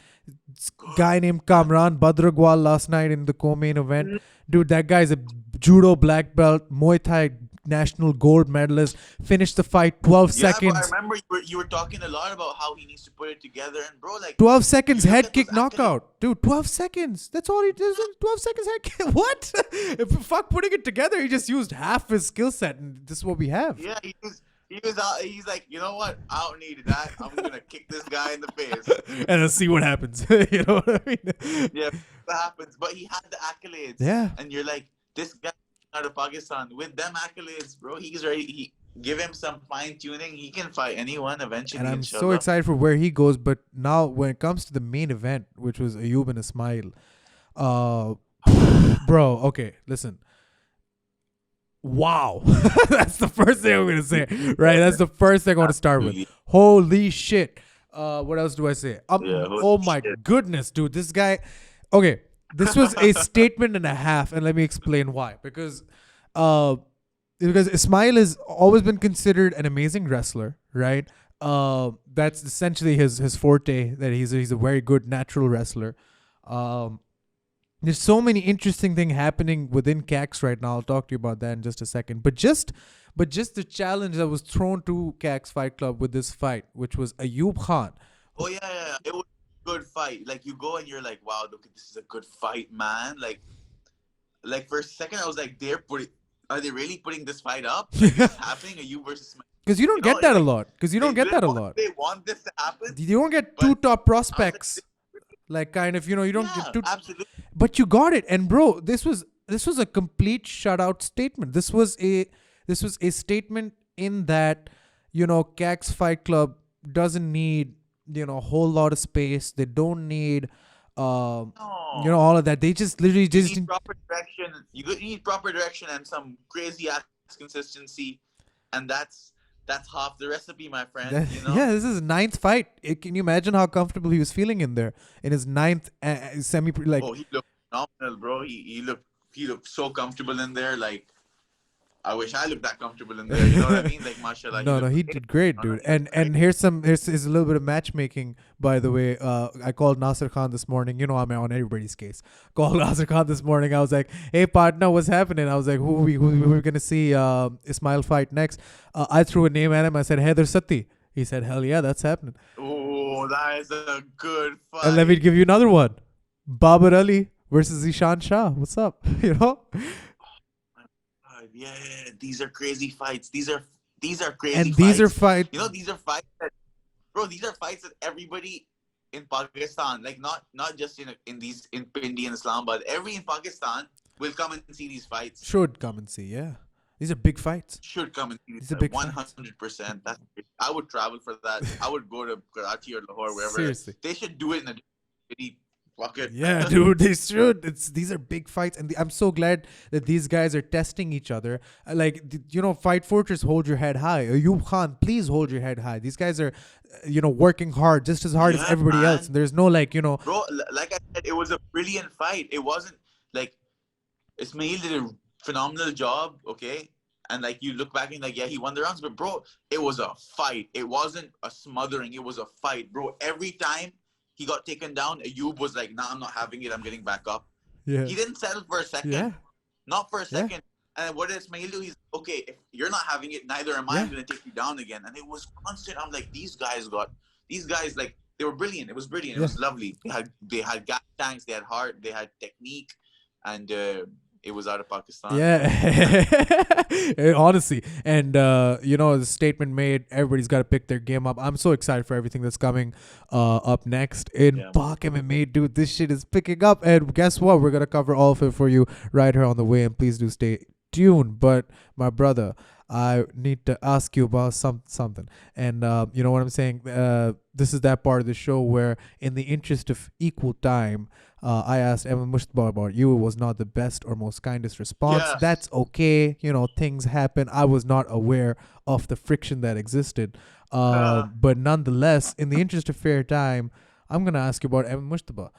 guy named Kamran Badragwal last night in the co-main event. Dude, that guy's a judo black belt, Muay Thai national gold medalist. Finished the fight 12 seconds. But I remember you were talking a lot about how he needs to put it together, and bro, like 12 seconds head kick knockout. Dude, 12 seconds. That's all he does. 12 seconds head kick. What? Fuck putting it together. He just used half his skill set, and this is what we have. Yeah, he's like, you know what? I don't need that. I'm gonna kick this guy in the face and then see what happens. You know what I mean? Yeah, that happens. But he had the accolades. Yeah. And you're like, this guy out of Pakistan with them accolades, bro. He's ready. Give him some fine tuning. He can fight anyone eventually. And I'm so excited for where he goes. But now, when it comes to the main event, which was Ayub and Ismail, bro. Okay, listen. Wow. That's the first thing I'm going to say, right? That's the first thing I want to start with. Holy shit. What else do I say? Oh my goodness, dude. This guy. Okay. This was a statement and a half. And let me explain why. Because Ismail has always been considered an amazing wrestler, right? That's essentially his forte, that he's a very good natural wrestler. There's so many interesting things happening within CAX right now. I'll talk to you about that in just a second. But just the challenge that was thrown to CAX Fight Club with this fight, which was Ayub Khan. Oh yeah, it was a good fight. Like you go and you're like, wow, look, this is a good fight, man. Like for a second I was like, are they really putting this fight up? Like, this is happening, Ayub versus Ismail. Because you don't get that a lot. They want this to happen. You don't get 2 top prospects. Like kind of, you don't get too, absolutely. But you got it. And bro, this was a complete shutout statement. This was a statement in that, CAX Fight Club doesn't need, a whole lot of space. They don't need, all of that. They just literally you need proper direction. You need proper direction and some crazy ass consistency, and that's half the recipe, my friend. Yeah, this is his 9th fight. Can you imagine how comfortable he was feeling in there in his 9th semi? Like, oh, he looked phenomenal, bro. He looked so comfortable in there. Like, I wish I looked that comfortable in there. You know what I mean? Like, mashallah. No, he did great, dude. And here's a little bit of matchmaking, by the way. I called Nasir Khan this morning. I'm on everybody's case. Called Nasir Khan this morning. I was like, hey, partner, what's happening? I was like, who we going to see Ismail fight next? I threw a name at him. I said, Heather Sati. He said, hell yeah, that's happening. Oh, that is a good fight. And let me give you another one. Babar Ali versus Ishan Shah. What's up? You know? Yeah, these are crazy fights. These are crazy and fights. These are fights. You know, these are fights that, bro, these are fights that everybody in Pakistan, like not just in Pindi and Islamabad, every in Pakistan will come and see these fights. Should come and see, yeah. These are big fights. Should come and see these fights. 100%. I would travel for that. I would go to Karachi or Lahore, wherever. Seriously. They should do it in a city. Fuck it. Yeah, dude, they should. These are big fights, and I'm so glad that these guys are testing each other. Like, you know, Fight Fortress, hold your head high. Ayub Khan, please hold your head high. These guys are, you know, working hard, just as hard as everybody else. And there's no, like, you know, bro. Like I said, it was a brilliant fight. It wasn't like Ismail did a phenomenal job. Okay. And like you look back and like, yeah, he won the rounds, but bro, it was a fight. It wasn't a smothering. It was a fight, bro. Every time he got taken down, Ayub was like, nah, I'm not having it. I'm getting back up. Yeah. He didn't settle for a second. Yeah. Not for a second. And what did Ismail do? He's okay, if you're not having it, neither am I. I'm going to take you down again. And it was constant. I'm like, these guys, like, they were brilliant. It was brilliant. It was lovely. They had gas tanks. They had heart. They had technique. And it was out of Pakistan. Yeah. Honestly. And, you know, the statement made, everybody's got to pick their game up. I'm so excited for everything that's coming up next in PakMMA, dude. This shit is picking up. And guess what? We're going to cover all of it for you right here on the way. And please do stay tuned. But, my brother, I need to ask you about something. And you know what I'm saying? This is that part of the show where, in the interest of equal time, I asked Ahmed Mujtaba about you. It was not the best or most kindest response. Yes. That's okay. You know, things happen. I was not aware of the friction that existed. But nonetheless, in the interest of fair time, I'm going to ask you about Ahmed Mujtaba.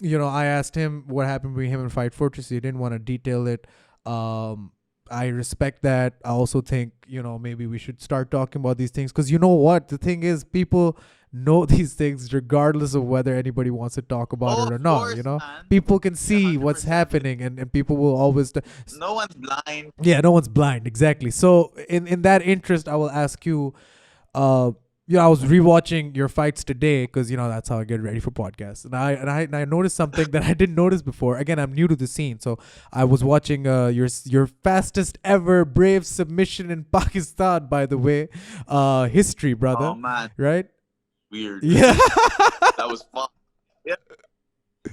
You know, I asked him what happened between him and Fight Fortress. He didn't want to detail it. I respect that. I also think, you know, maybe we should start talking about these things, because you know what? The thing is, people know these things regardless of whether anybody wants to talk about it or not. Course, you know, man. people can see 100%. what's happening, and people will always. No one's blind. Yeah, no one's blind. Exactly. So in that interest, I will ask you. You know, I was rewatching your fights today because, you know, that's how I get ready for podcasts. And I noticed something that I didn't notice before. Again, I'm new to the scene, so I was watching your fastest ever brave submission in Pakistan, by the way, history, brother. Oh man, right? Weird. Yeah, that was fun. Yeah.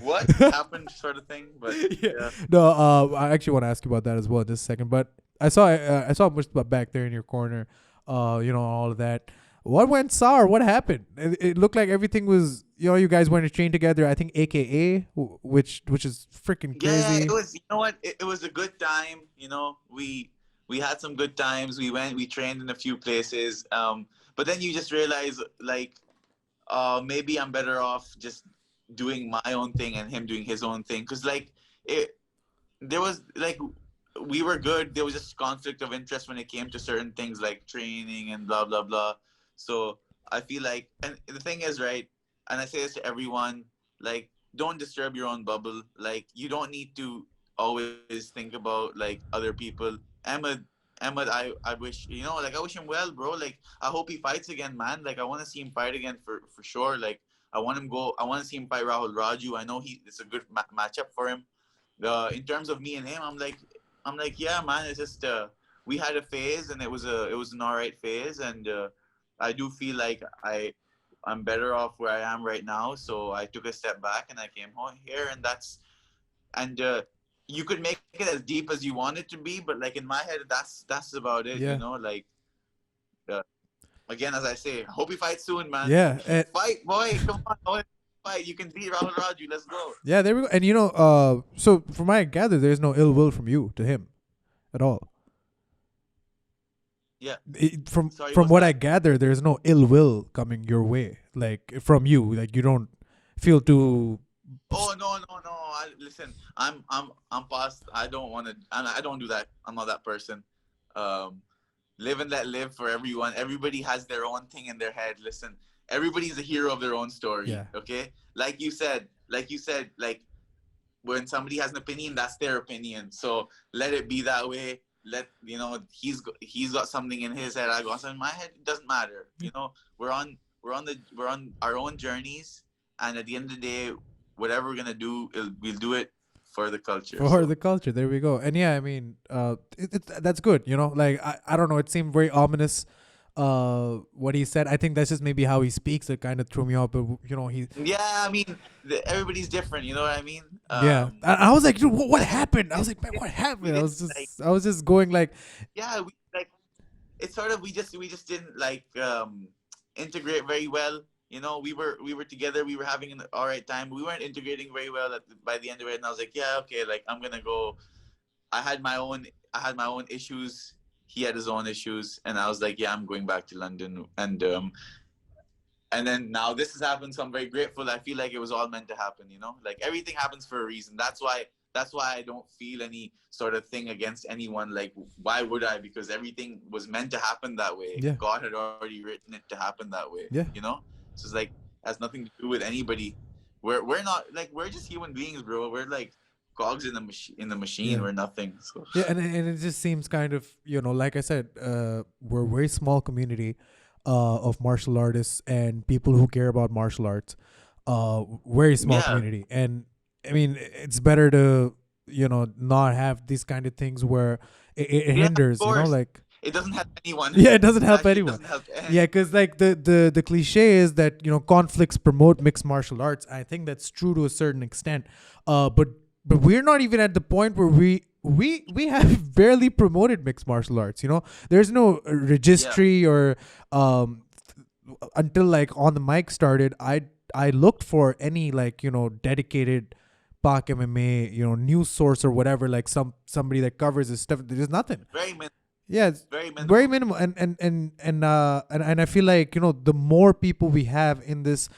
What happened, sort of thing, but yeah. No, I actually want to ask you about that as well in just a second. But I saw Mujtaba back there in your corner. You know, all of that. What went sour? What happened? It looked like everything was, you know, you guys went to train together. I think AKA, which is freaking crazy. Yeah, it was. You know what? It was a good time. You know, we had some good times. We trained in a few places. But then you just realize, like, maybe I'm better off just doing my own thing and him doing his own thing. Cause like there was like, we were good. There was just conflict of interest when it came to certain things like training and blah blah blah. So I feel like, and the thing is, right, and I say this to everyone, like, don't disturb your own bubble. Like, you don't need to always think about, like, other people. Ahmed, I wish, you know, like, I wish him well, bro. Like, I hope he fights again, man. Like, I want to see him fight again for sure. Like, I want to see him fight Rahul Raju. I know it's a good matchup for him. In terms of me and him, I'm like, yeah, man, it's just, we had a phase, and it was an all right phase, and I do feel like I'm better off where I am right now. So I took a step back and I came home here, and you could make it as deep as you want it to be, but like in my head, that's about it. Yeah. You know, like again, as I say, hope he fights soon, man. Yeah, fight, boy, come on, fight. You can beat Rahul Raju. Let's go. Yeah, there we go. And you know, so from what I gather, there's no ill will from you to him at all. Yeah. From what I gather, there's no ill will coming your way, like from you. Like, you don't feel too. Oh no! Listen, I'm past. I don't do that. I'm not that person. Live and let live for everyone. Everybody has their own thing in their head. Listen, everybody's a hero of their own story. Yeah. Okay. Like you said, like when somebody has an opinion, that's their opinion. So let it be that way. he's got something in his head, I got something in my head. It doesn't matter. We're on our own journeys, and at the end of the day, whatever we're gonna do, we'll do it for the culture. The culture. There we go. And yeah, I mean, that's good. Like I don't know. It seemed very ominous. What he said. I think that's just maybe how he speaks. It kind of threw me off. But he. Yeah, I mean, everybody's different. You know what I mean? Yeah. I was like, dude, what happened? I was like, man, what happened? I was just going like. Yeah, it's sort of we just didn't like integrate very well. We were together. We were having an all right time. We weren't integrating very well by the end of it. And I was like, yeah, okay, like I'm gonna go. I had my own issues. He had his own issues, and I was like, yeah, I'm going back to London. And then now this has happened, so I'm very grateful. I feel like it was all meant to happen. Like everything happens for a reason. That's why I don't feel any sort of thing against anyone. Like, why would I? Because everything was meant to happen that way. Yeah. God had already written it to happen that way. Yeah. So it's like, has nothing to do with anybody. We're not like, we're just human beings, bro. We're like cogs in the machine. Yeah. We're nothing. So. Yeah, and it just seems kind of, like I said, we're a very small community of martial artists and people who care about martial arts. Very small community. And I mean, it's better to, not have these kind of things where it hinders, like. It doesn't help anyone. Yeah, it doesn't help anyone. Yeah, because like the cliche is that, conflicts promote mixed martial arts. I think that's true to a certain extent. But we're not even at the point where we have barely promoted mixed martial arts. There's no registry or until like On the Mic started, I looked for any like dedicated PakMMA news source or whatever, like somebody that covers this stuff. There's nothing. Very minimal. Yeah, it's very minimal. And I feel like the more people we have in this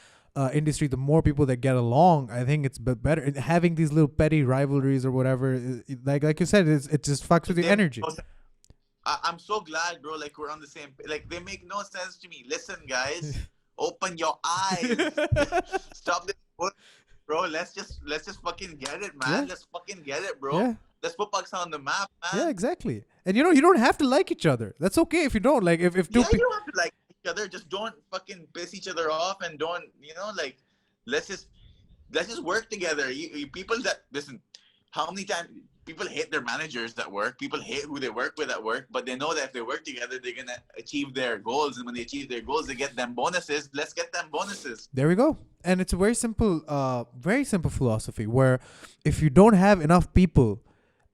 industry, the more people that get along, I think it's better. And having these little petty rivalries or whatever, like you said, it just fucks with the energy. I'm so glad, bro. Like, we're on the same. Like, they make no sense to me. Listen, guys, open your eyes. Stop this, bro. Let's just fucking get it, man. Let's fucking get it, bro. Yeah. Let's put Pakistan on the map, man. Yeah, exactly. And you don't have to like each other. That's okay if you don't. Like if two you don't have to like each other. Just don't fucking piss each other off, and don't like let's just work together. You people that listen, how many times people hate their managers at work, people hate who they work with at work, but they know that if they work together, they're gonna achieve their goals, and when they achieve their goals, they get them bonuses. Let's get them bonuses. There we go. And it's a very simple philosophy where if you don't have enough people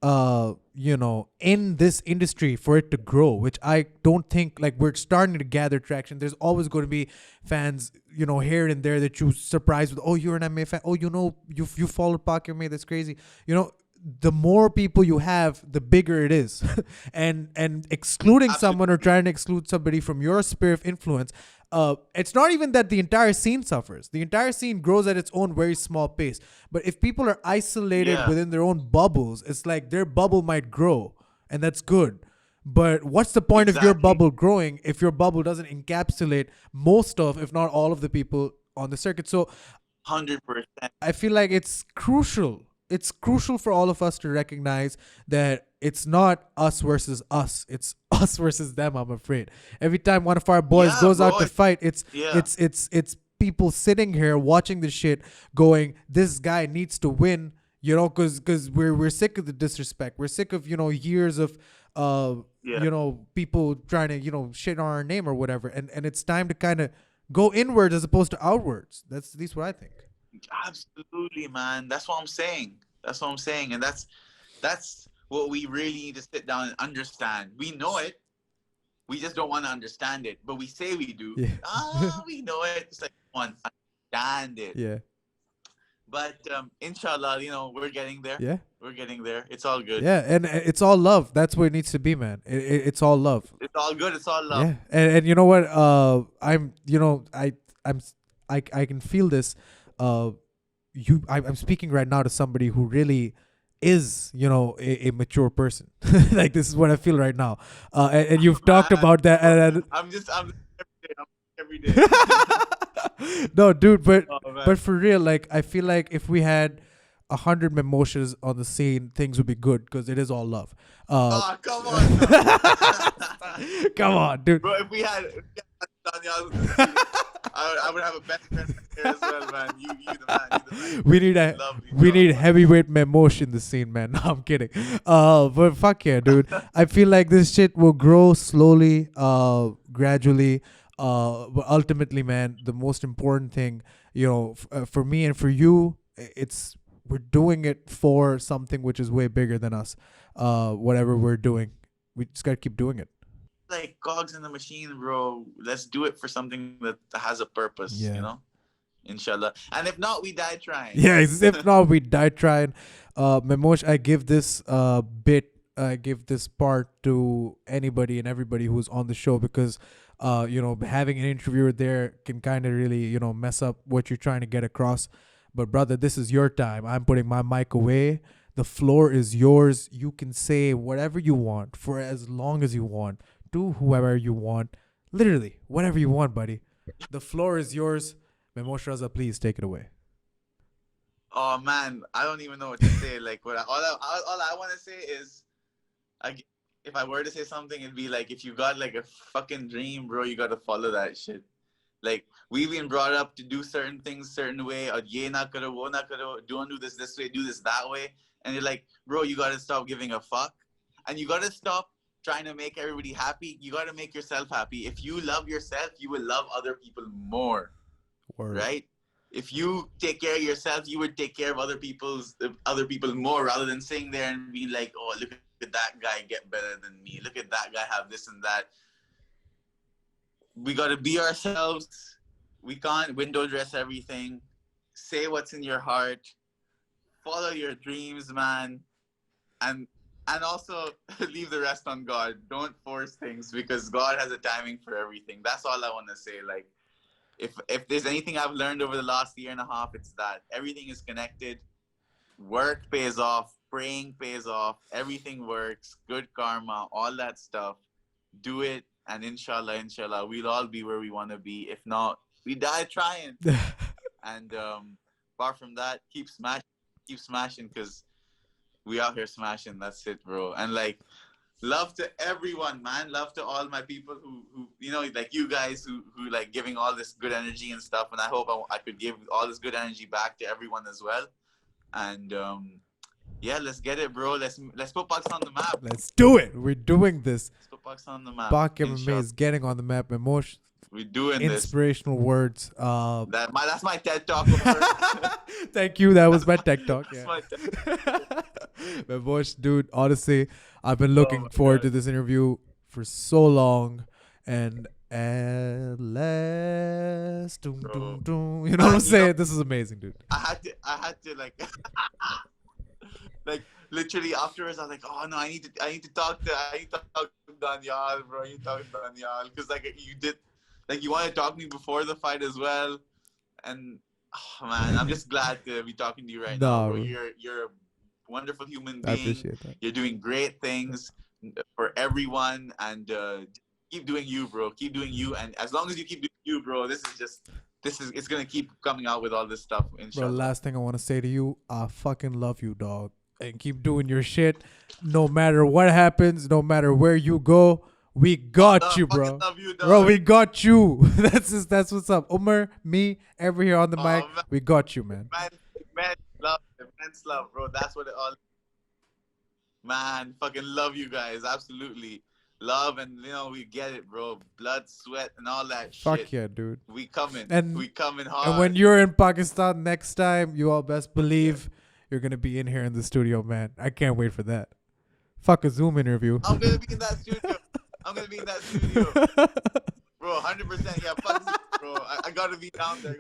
in this industry for it to grow, which I don't think, like, we're starting to gather traction. There's always going to be fans, here and there that you surprise with, oh, you're an MMA fan. Oh, you followed PakMMA. That's crazy. The more people you have, the bigger it is. and excluding someone or trying to exclude somebody from your sphere of influence, it's not even that the entire scene suffers. The entire scene grows at its own very small pace. But if people are isolated within their own bubbles, it's like their bubble might grow, and that's good. But what's the point of your bubble growing if your bubble doesn't encapsulate most of, if not all of the people on the circuit? So 100%. I feel like it's crucial. It's crucial for all of us to recognize that it's not us versus us. It's us versus them, I'm afraid. Every time one of our boys goes out to fight, it's people sitting here watching this shit going, this guy needs to win, because we're sick of the disrespect. We're sick of, years of people trying to, shit on our name or whatever. And it's time to kind of go inwards as opposed to outwards. That's at least what I think. Absolutely, man. That's what I'm saying. And that's what we really need to sit down and understand. We know it. We just don't want to understand it. But we say we do. Yeah. We know it. It's like, come on, understand it. Yeah. But inshallah, we're getting there. Yeah. We're getting there. It's all good. Yeah, and it's all love. That's what it needs to be, man. It's all love. It's all good. It's all love. Yeah. And you know what? I can feel this. I'm speaking right now to somebody who really is, a mature person. Like, this is what I feel right now. And you've talked about that. And I'm every day. No, dude, but for real, like, I feel like if we had 100 Mehmoshes on the scene, things would be good because it is all love. Come on. Come on, dude. Bro, if we had Daniel, I would have a best friend here as well, man. You the man. We need heavyweight Mehmosh in the scene, man. No, I'm kidding. But fuck yeah, dude. I feel like this shit will grow slowly, gradually. But ultimately, man, the most important thing, for me and for you, we're doing it for something which is way bigger than us. Whatever we're doing, we just gotta keep doing it. Like cogs in the machine, bro. Let's do it for something that has a purpose, Inshallah. And if not, we die trying. Yeah, if not, we die trying. Mehmosh, I give this part to anybody and everybody who's on the show because, having an interviewer there can kind of really, mess up what you're trying to get across. But brother, this is your time. I'm putting my mic away. The floor is yours. You can say whatever you want for as long as you want. To whoever you want. Literally, whatever you want, buddy. The floor is yours. Mehmosh Raza, please take it away. Oh man, I don't even know what to say. Like, all I want to say is, if I were to say something, it'd be like, if you got like a fucking dream, bro, you got to follow that shit. Like, we've been brought up to do certain things certain way, or ye na karo, wo na karo, don't do this way, do this that way. And you're like, bro, you got to stop giving a fuck. And you got to stop trying to make everybody happy. You got to make yourself happy. If you love yourself, you will love other people more. Word. Right? If you take care of yourself, you would take care of other people more, rather than sitting there and being like, oh, look at that guy get better than me. Look at that guy have this and that. We got to be ourselves. We can't window dress everything. Say what's in your heart. Follow your dreams, man. And also leave the rest on God. Don't force things, because God has a timing for everything. That's all I want to say. Like, if there's anything I've learned over the last year and a half, it's that everything is connected. Work pays off. Praying pays off. Everything works. Good karma. All that stuff. Do it. And inshallah, we'll all be where we want to be. If not, we die trying. And apart from that, keep smashing, because we out here smashing. That's it, bro. And like, love to everyone, man. Love to all my people who like you guys who like giving all this good energy and stuff. And I hope I could give all this good energy back to everyone as well. And yeah, let's get it, bro. Let's put Pakistan on the map. Let's do it. We're doing this. Let's put Pakistan on the map. PakMMA is getting on the map. Mehmosh, we're doing inspirational words. That's my TED talk. Thank you. That was my TED talk. That's yeah. my TED talk. Mehmosh, dude, honestly, I've been looking forward to this interview for so long. And last, you know what I'm saying? This is amazing, dude. I had to like, like literally afterwards, I was like, oh no, I need to talk to Daniel, bro. You talk to Daniel, because like you did, like you want to talk to me before the fight as well. And oh, man, I'm just glad to be talking to you right now, bro. You're a wonderful human being. I appreciate that. You're doing great things for everyone, and keep doing you, bro. Keep doing you, and as long as you keep doing you, bro, it's gonna keep coming out with all this stuff. Inshallah. Bro, last thing I want to say to you, I fucking love you, dog, and keep doing your shit. No matter what happens, no matter where you go, we got you, bro. Love you, dog. Bro, we got you. That's what's up. Umer, me, ever here on the mic, man. We got you, man. Man, love, immense love, bro. That's what it all. Man, fucking love you guys, absolutely. Love, and we get it, bro. Blood, sweat, and all that shit. Fuck yeah, dude. We coming hard. And when you're in Pakistan next time, you all best believe you're gonna be in here in the studio, man. I can't wait for that. Fuck a Zoom interview. I'm gonna be in that studio. Bro, 100%. Yeah, fuck Zoom, bro. I gotta be down there.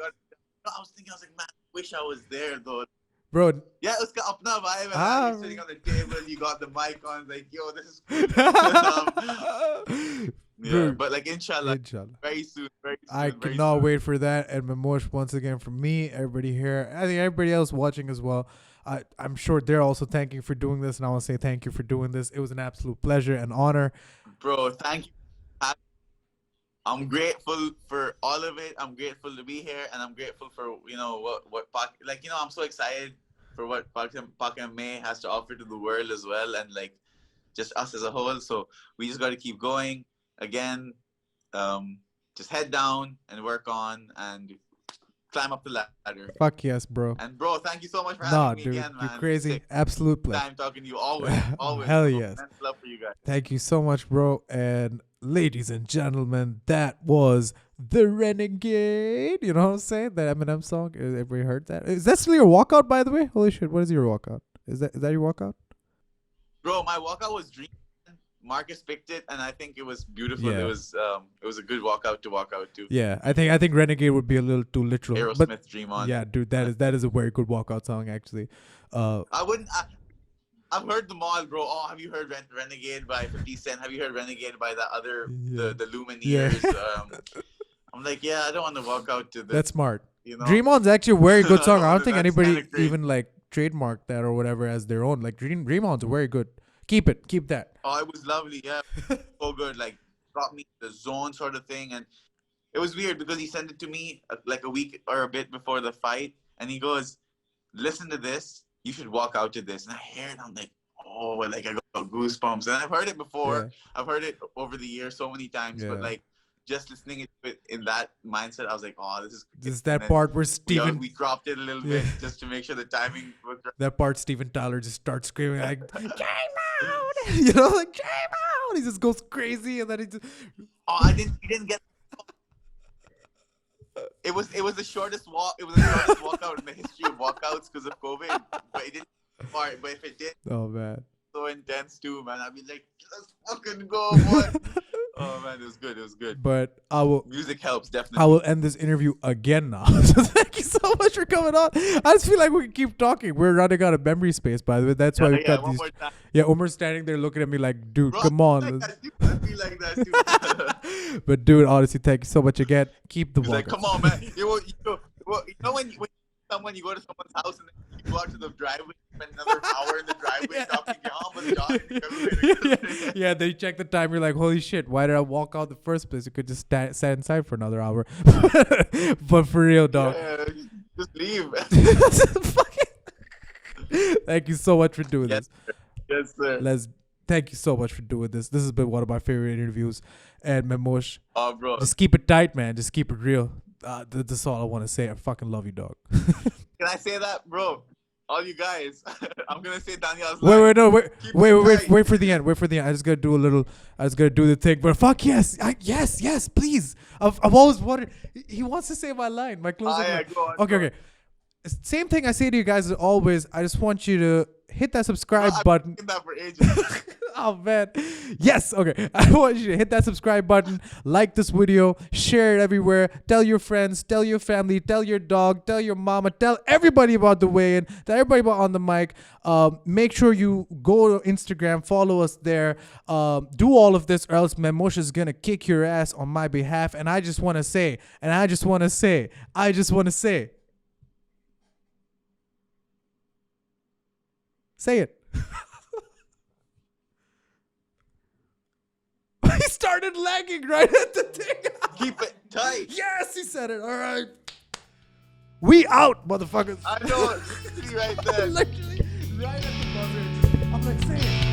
I was like, man, I wish I was there though. Bro. Yeah, let's go up now, vibe. You're sitting on the table, you got the mic on, like, yo, this is cool. Yeah, but like, inshallah, very soon. I cannot wait for that. And Mehmosh, once again, from me, everybody here, I think everybody else watching as well, I'm sure they're also thanking you for doing this, and I want to say thank you for doing this. It was an absolute pleasure and honor. Bro, thank you. I'm grateful for all of it. I'm grateful to be here, and I'm grateful for I'm so excited for what PakMMA has to offer to the world as well, and like just us as a whole. So we just got to keep going. Again, just head down and work on and climb up the ladder. Fuck yes, bro. And bro, thank you so much for having me again, man. You're crazy. Sick. Absolute pleasure. Time talking to you always. Hell yes. Love for you guys. Thank you so much, bro. And ladies and gentlemen, that was The Renegade. You know what I'm saying? That Eminem song. Everybody heard that? Is that still your walkout, by the way? Holy shit! What is your walkout? Is that your walkout? Bro, my walkout was Dream. Marcus picked it, and I think it was beautiful. Yeah. It was a good walkout to walk out to. Yeah, I think Renegade would be a little too literal. Aerosmith, Dream On. Yeah, dude, that is a very good walkout song, actually. I've heard them all, bro. Oh, have you heard Renegade by 50 Cent? Have you heard Renegade by that other, the Lumineers? Yeah. I'm like, yeah, I don't want to walk out to this. That's smart. You know? Dream On's actually a very good song. I don't think anybody kinda even like trademarked that or whatever as their own. Like Dream On's very good. Keep that. Oh, it was lovely. Yeah, so good. Like, got me in the zone sort of thing. And it was weird because he sent it to me like a week or a bit before the fight. And he goes, listen to this. You should walk out to this. And I hear it. I'm like, oh, like I got goosebumps. And I've heard it before. Yeah. I've heard it over the years so many times. Yeah. But like, just listening to it in that mindset, I was like, oh, this is... This is that part where Steven... We cropped it a little bit just to make sure the timing was right. That part, Steven Tyler just starts screaming like, Game out! You know, like, Game out! He just goes crazy and then he just... Oh, he didn't get... It was the shortest walk. It was the shortest walkout in the history of walkouts because of COVID. But it didn't part. But if it did... Oh, man. So intense too, man. I'd be like, let's fucking go, boy. Oh man, it was good. But music helps, definitely. I will end this interview again now. So thank you so much for coming on. I just feel like we can keep talking. We're running out of memory space, by the way. That's why we got these. Yeah, Umer's standing there looking at me like, dude, bro, come on. I feel like that too. But dude, honestly, thank you so much again. Keep the walk. Like, come on, man. You know when you go to someone's house and then you go out to the driveway, spend another hour in the driveway talking, yeah, then you check the time, you're like, holy shit, why did I walk out the first place? You could just sit inside for another hour. But for real, dog. Yeah, just leave. Thank you so much for doing this. Yes, sir. Thank you so much for doing this. This has been one of my favorite interviews. And Mehmosh, oh, bro, just keep it tight, man. Just keep it real. That's all I want to say. I fucking love you, dog. Can I say that, bro? All you guys, I'm gonna say Daniel's line. Wait for the end. Wait for the end. I just gotta do the thing. But fuck yes, yes, please. I've always wanted. He wants to say my line, my closing line. Go on, okay. Same thing I say to you guys as always. I just want you to hit that subscribe button. I've been that for ages. Oh man, yes. Okay, I want you to hit that subscribe button, like this video, share it everywhere, tell your friends, tell your family, tell your dog, tell your mama, tell everybody about the weigh-in, tell everybody about On the Mic. Make sure you go to Instagram, follow us there, do all of this, or else Mehmosh is gonna kick your ass on my behalf. And I just want to say, say it. He started lagging right at the thing. Keep it tight. Yes, he said it. All right. We out, motherfuckers. I know it. See right there. Literally right at the buzzer. I'm like, say it.